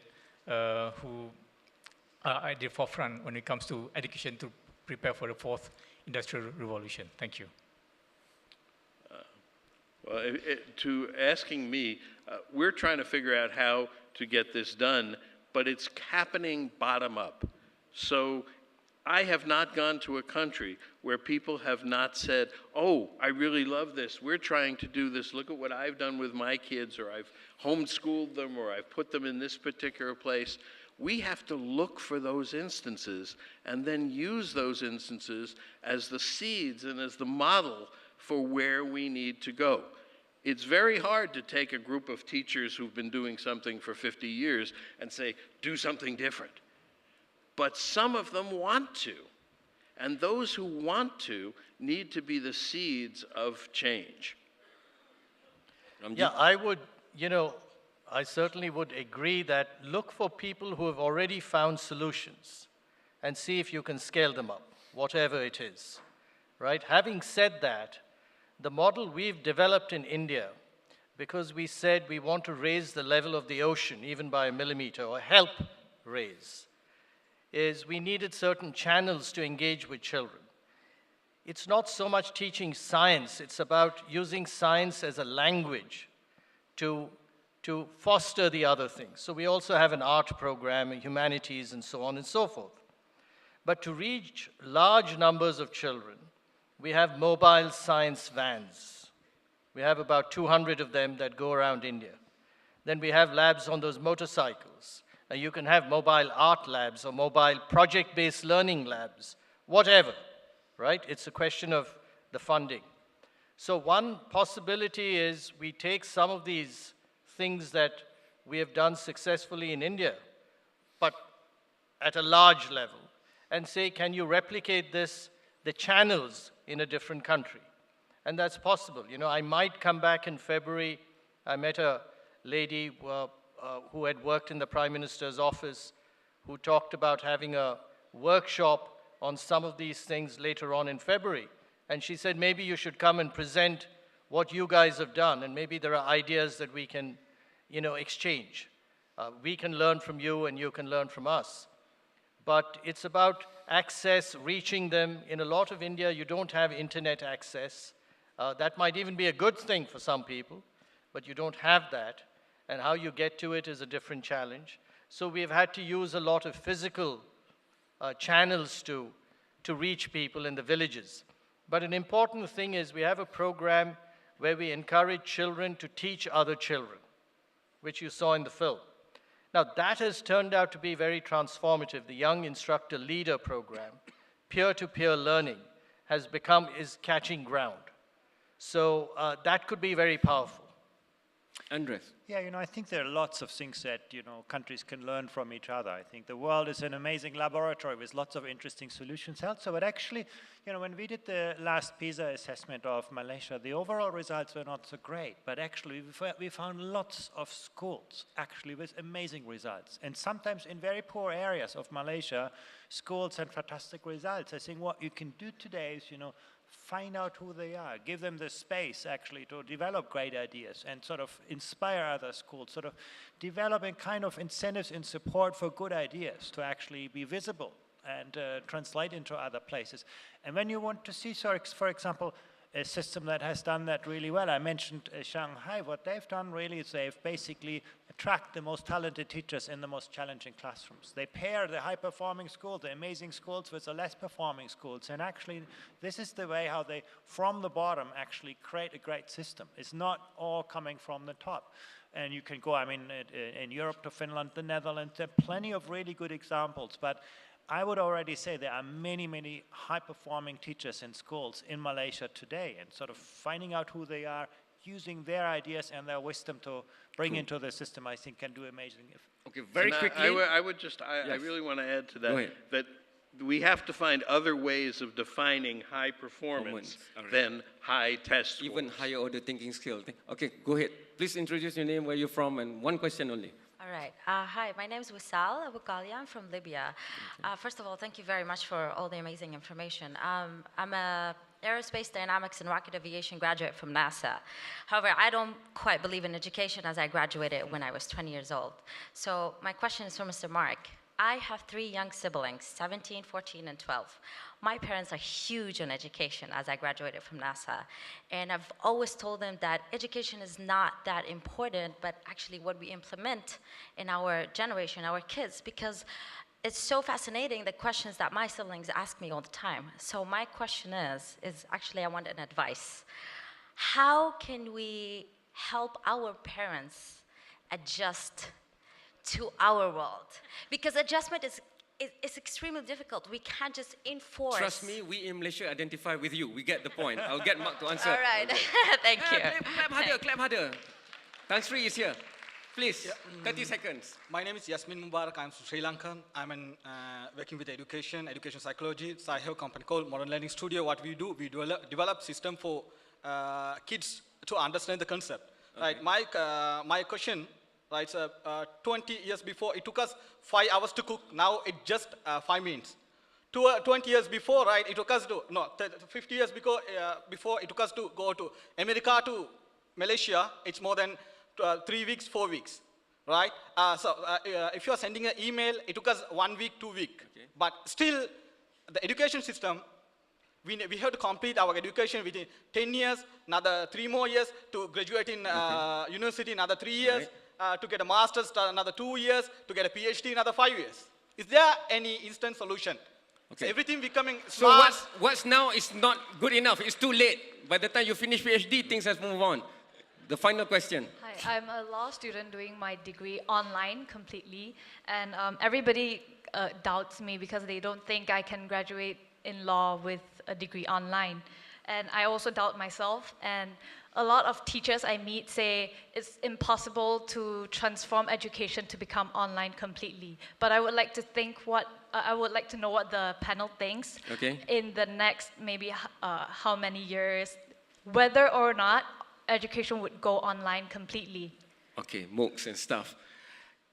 who are at the forefront when it comes to education to prepare for the fourth industrial revolution? Thank you. Well, to asking me, we're trying to figure out how to get this done, but it's happening bottom up. So I have not gone to a country where people have not said, oh, I really love this. We're trying to do this. Look at what I've done with my kids, or I've homeschooled them, or I've put them in this particular place. We have to look for those instances and then use those instances as the seeds and as the model for where we need to go. It's very hard to take a group of teachers who've been doing something for 50 years and say, do something different. But some of them want to. And those who want to need to be the seeds of change. Yeah, I would, I certainly would agree that look for people who have already found solutions and see if you can scale them up, whatever it is, right? Having said that, the model we've developed in India, because we said we want to raise the level of the ocean even by a millimeter, or help raise, is we needed certain channels to engage with children. It's not so much teaching science, it's about using science as a language to foster the other things. So we also have an art program, a humanities, and so on and so forth. But to reach large numbers of children, we have mobile science vans. We have about 200 of them that go around India. Then we have labs on those motorcycles. You can have mobile art labs or mobile project-based learning labs, whatever, right? It's a question of the funding. So one possibility is we take some of these things that we have done successfully in India, but at a large level, and say, can you replicate this, the channels in a different country? And that's possible. I might come back in February. I met a lady who had worked in the Prime Minister's office, who talked about having a workshop on some of these things later on in February. And she said, maybe you should come and present what you guys have done, and maybe there are ideas that we can, exchange. We can learn from you, and you can learn from us. But it's about access, reaching them. In a lot of India, you don't have internet access. That might even be a good thing for some people, but you don't have that. And how you get to it is a different challenge. So we've had to use a lot of physical channels to reach people in the villages. But an important thing is we have a program where we encourage children to teach other children, which you saw in the film. Now that has turned out to be very transformative. The Young Instructor Leader program, peer-to-peer learning, is catching ground. So that could be very powerful. Andres. Yeah, I think there are lots of things that, countries can learn from each other. I think the world is an amazing laboratory with lots of interesting solutions also. But actually, when we did the last PISA assessment of Malaysia, the overall results were not so great. But actually, we found lots of schools actually with amazing results. And sometimes in very poor areas of Malaysia, schools had fantastic results. I think what you can do today is, find out who they are, give them the space actually to develop great ideas and sort of inspire other schools, sort of developing kind of incentives and support for good ideas to actually be visible and translate into other places. And when you want to see, for example, a system that has done that really well, I mentioned Shanghai, what they've done really is they've basically attract the most talented teachers in the most challenging classrooms. They pair the high-performing schools, the amazing schools, with the less-performing schools. And actually, this is the way how they, from the bottom, actually create a great system. It's not all coming from the top. And you can go, in Europe to Finland, the Netherlands, there are plenty of really good examples. But I would already say there are many, many high-performing teachers in schools in Malaysia today, and sort of finding out who they are, using their ideas and their wisdom to bring into the system, I think can do amazing. Okay, very quickly. I would just, I really want to add to that, that we have to find other ways of defining high performance than high test scores. Even higher order thinking skill. Okay, go ahead. Please introduce your name, where you're from, and one question only. All right. Hi, my name is Wisal Abukalia. I'm from Libya. First of all, thank you very much for all the amazing information. I'm a aerospace dynamics and rocket aviation graduate from NASA. However, I don't quite believe in education as I graduated when I was 20 years old. So my question is for Mr. Marc. I have 3 young siblings, 17, 14, and 12. My parents are huge on education as I graduated from NASA. And I've always told them that education is not that important, but actually what we implement in our generation, our kids, because it's so fascinating, the questions that my siblings ask me all the time. So my question is actually I want an advice. How can we help our parents adjust to our world? Because adjustment is extremely difficult. We can't just enforce. Trust me, we in Malaysia identify with you. We get the point. I'll get Marc to answer. All right. Thank you. Clap harder. Tan Sri is here. Please, 30 seconds. My name is Yasmin Mubarak. I'm from Sri Lanka. I'm working with education psychology. So I have a company called Modern Learning Studio. What we do, we develop system for kids to understand the concept. Okay. Right. My question. Right, 20 years before, it took us 5 hours to cook. Now it's just 5 minutes. 20 years before, right, it took us to, 50 years before it took us to go to America to Malaysia. It's more than 3 weeks, 4 weeks, right? If you are sending an email, it took us 1 week, 2 weeks. Okay. But still, the education system, we have to complete our education within 10 years, another 3 more years to graduate in university, another 3 years. Right. To get a master's, another 2 years, to get a PhD, another 5 years. Is there any instant solution? Okay. So everything becoming smart. So what's now is not good enough. It's too late. By the time you finish PhD, things have moved on. The final question. Hi, I'm a law student doing my degree online completely. And everybody doubts me because they don't think I can graduate in law with a degree online. And I also doubt myself. And a lot of teachers I meet say it's impossible to transform education to become online completely. But I would like to know what the panel thinks in the next maybe how many years, whether or not education would go online completely. Okay, MOOCs and stuff.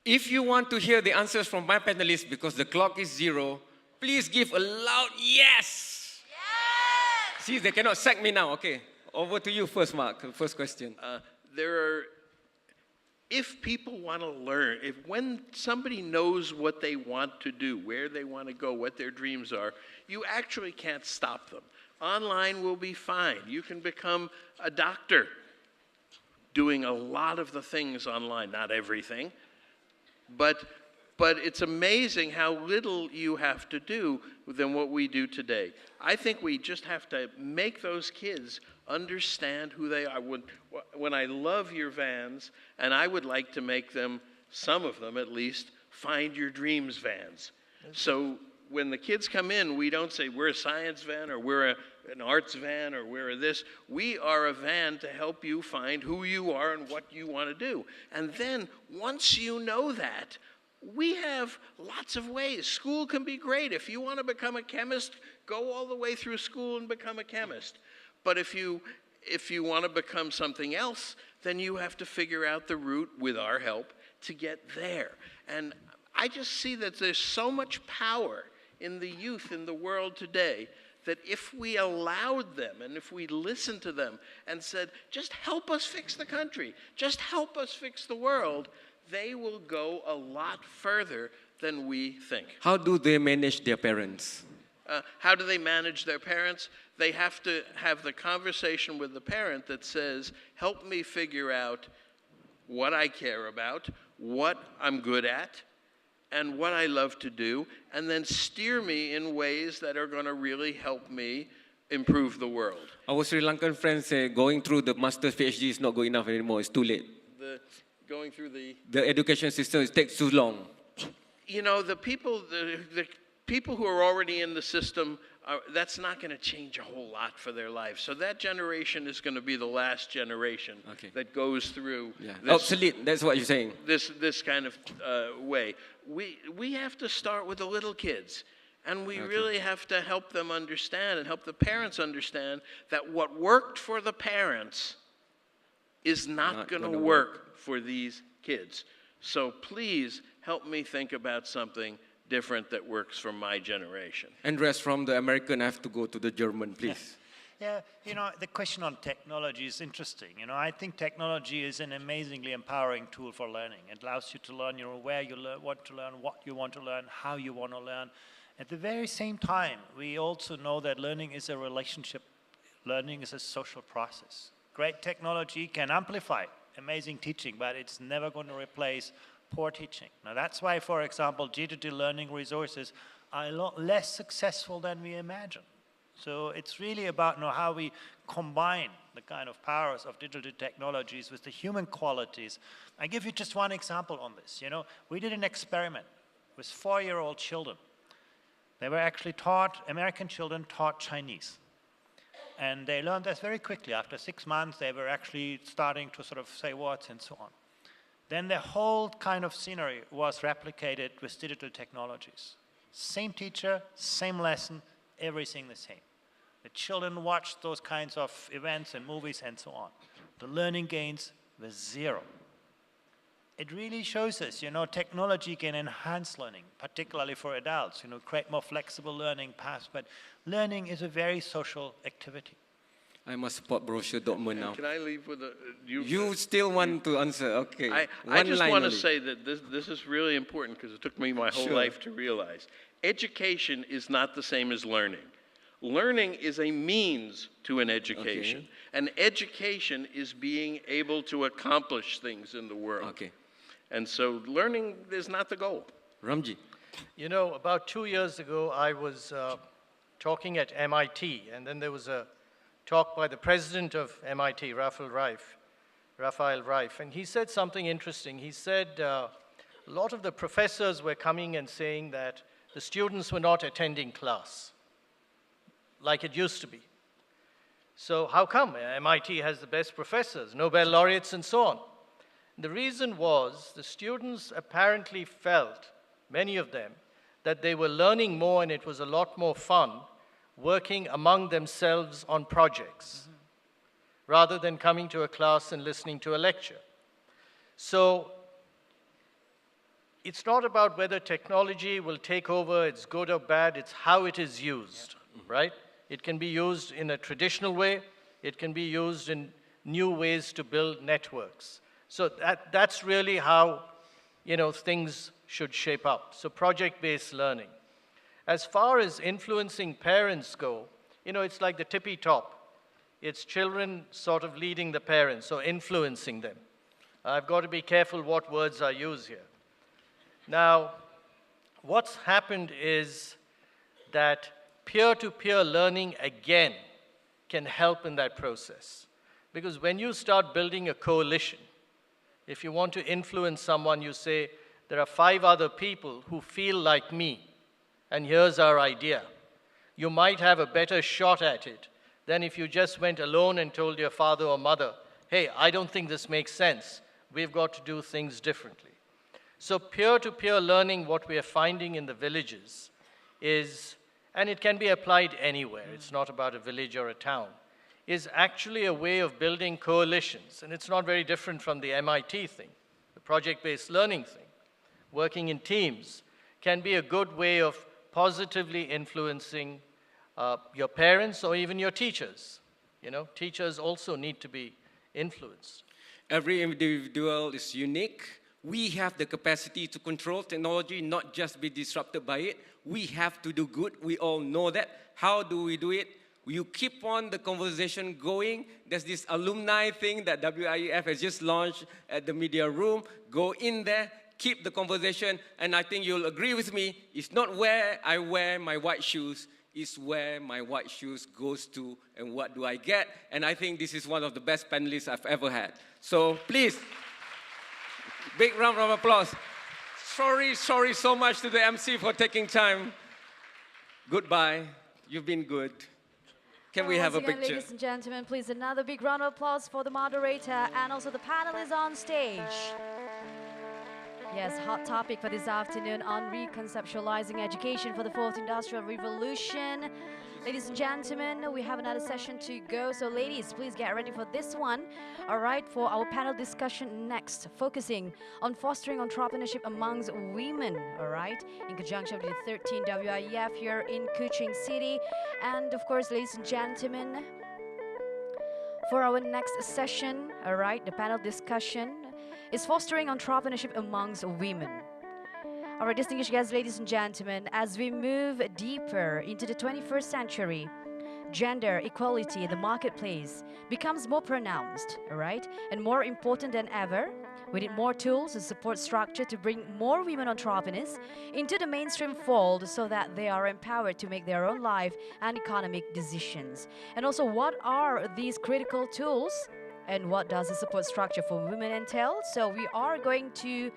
If you want to hear the answers from my panelists, because the clock is 0, please give a loud yes. Yes! See, they cannot sack me now. Okay. Over to you first, Marc. First question. If people want to learn, when somebody knows what they want to do, where they want to go, what their dreams are, you actually can't stop them. Online will be fine. You can become a doctor doing a lot of the things online, not everything, but it's amazing how little you have to do than what we do today. I think we just have to make those kids understand who they are. When I love your vans, and I would like to make them, some of them at least, find your dreams vans. So when the kids come in, we don't say we're a science van or we're a an arts van or we're this. We are a van to help you find who you are and what you want to do. And then once you know that, we have lots of ways. School can be great. If you want to become a chemist, go all the way through school and become a chemist. But if you want to become something else, then you have to figure out the route with our help to get there. And I just see that there's so much power in the youth in the world today that if we allowed them and if we listened to them and said, just help us fix the country, just help us fix the world, they will go a lot further than we think. How do they manage their parents? How do they manage their parents? They have to have the conversation with the parent that says, help me figure out what I care about, what I'm good at, and what I love to do, and then steer me in ways that are going to really help me improve the world. Our Sri Lankan friends say going through the master's PhD is not good enough anymore. It's too late. Going through the education system, it takes too long. You know, the people who are already in the system, that's not going to change a whole lot for their lives. So that generation is going to be the last generation that goes through obsolete. That's what you're saying. This kind of way. We have to start with the little kids. And we really have to help them understand and help the parents understand that what worked for the parents is not going to work for these kids. So please help me think about something different that works for my generation. Andreas, from the American, I have to go to the German, please. Yeah, you know, the question on technology is interesting. You know, I think technology is an amazingly empowering tool for learning. It allows you to learn, you know, where you want to learn, what you want to learn, how you want to learn. At the very same time, we also know that learning is a relationship. Learning is a social process. Great technology can amplify amazing teaching, but it's never going to replace poor teaching. Now that's why, for example, digital learning resources are a lot less successful than we imagine. So it's really about how we combine the kind of powers of digital technologies with the human qualities. I give you just one example on this. You know, we did an experiment with 4-year-old children. They were actually taught, American children taught Chinese. And they learned this very quickly. After 6 months, they were actually starting to sort of say words and so on. Then the whole kind of scenery was replicated with digital technologies. Same teacher, same lesson, everything the same. The children watched those kinds of events and movies and so on. The learning gains were zero. It really shows us, you know, technology can enhance learning, particularly for adults, you know, create more flexible learning paths, but learning is a very social activity. I must support brochure Dortmund now. Can I leave with a... You still want to answer? Okay. I just want to say that this is really important because it took me my whole life to realize. Education is not the same as learning. Learning is a means to an education. And education is being able to accomplish things in the world. And so learning is not the goal. Ramji. You know, about 2 years ago, I was talking at MIT, and then there was a talk by the president of MIT, Raphael Reif, and he said something interesting. He said a lot of the professors were coming and saying that the students were not attending class like it used to be. So how come? MIT has the best professors, Nobel laureates, and so on. The reason was the students apparently felt, many of them, that they were learning more and it was a lot more fun working among themselves on projects rather than coming to a class and listening to a lecture. So it's not about whether technology will take over, it's good or bad, it's how it is used, right? It can be used in a traditional way, it can be used in new ways to build networks. So that's really how, you know, things should shape up. So project-based learning. As far as influencing parents go, you know, it's like the tippy top. It's children sort of leading the parents or influencing them. I've got to be careful what words I use here. Now, what's happened is that peer-to-peer learning again can help in that process. Because when you start building a coalition, if you want to influence someone, you say, there are 5 other people who feel like me, and here's our idea. You might have a better shot at it than if you just went alone and told your father or mother, hey, I don't think this makes sense. We've got to do things differently. So peer-to-peer learning, what we are finding in the villages is, and it can be applied anywhere, it's not about a village or a town, is actually a way of building coalitions. And it's not very different from the MIT thing, the project-based learning thing. Working in teams can be a good way of positively influencing your parents or even your teachers. You know, teachers also need to be influenced. Every individual is unique. We have the capacity to control technology, not just be disrupted by it. We have to do good. We all know that. How do we do it? You keep on the conversation going. There's this alumni thing that WIEF has just launched at the media room. Go in there, keep the conversation, and I think you'll agree with me, it's not where I wear my white shoes, it's where my white shoes goes to and what do I get. And I think this is one of the best panelists I've ever had. So please, big round of applause. Sorry so much to the MC for taking time. Goodbye, you've been good. Can we have a Once again, picture? ladies and gentlemen, please another big round of applause for the moderator and also the panelists on stage. Yes, hot topic for this afternoon on reconceptualizing education for the fourth industrial revolution. Ladies and gentlemen, we have another session to go. So ladies, please get ready for this one. All right, for our panel discussion next, focusing on fostering entrepreneurship amongst women. All right, in conjunction with the 13th WIEF here in Kuching City. And of course, ladies and gentlemen, for our next session, all right, the panel discussion is fostering entrepreneurship amongst women. All right, distinguished guests, ladies and gentlemen, as we move deeper into the 21st century, gender equality in the marketplace becomes more pronounced, all right? And more important than ever, we need more tools and support structure to bring more women entrepreneurs into the mainstream fold so that they are empowered to make their own life and economic decisions. And also, what are these critical tools? And what does the support structure for women entail? So we are going to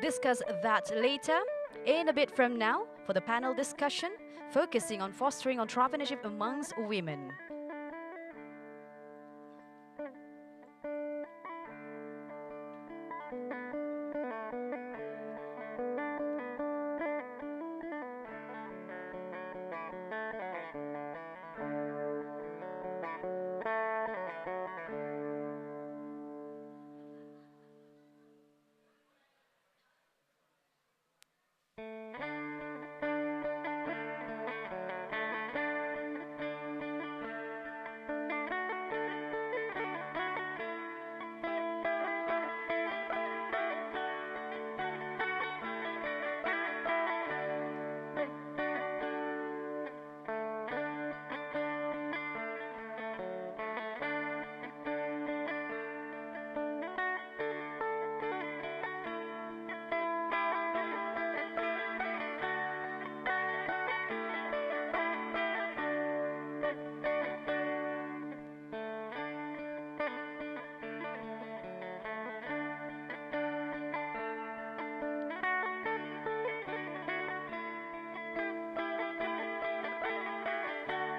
discuss that later in a bit from now for the panel discussion, focusing on fostering entrepreneurship amongst women.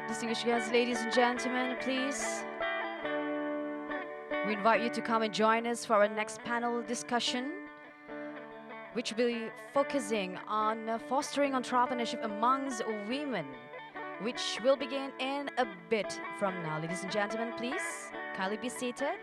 Distinguished guests, ladies and gentlemen, please, we invite you to come and join us for our next panel discussion, which will be focusing on fostering entrepreneurship amongst women, which will begin in a bit from now. Ladies and gentlemen, please, kindly be seated.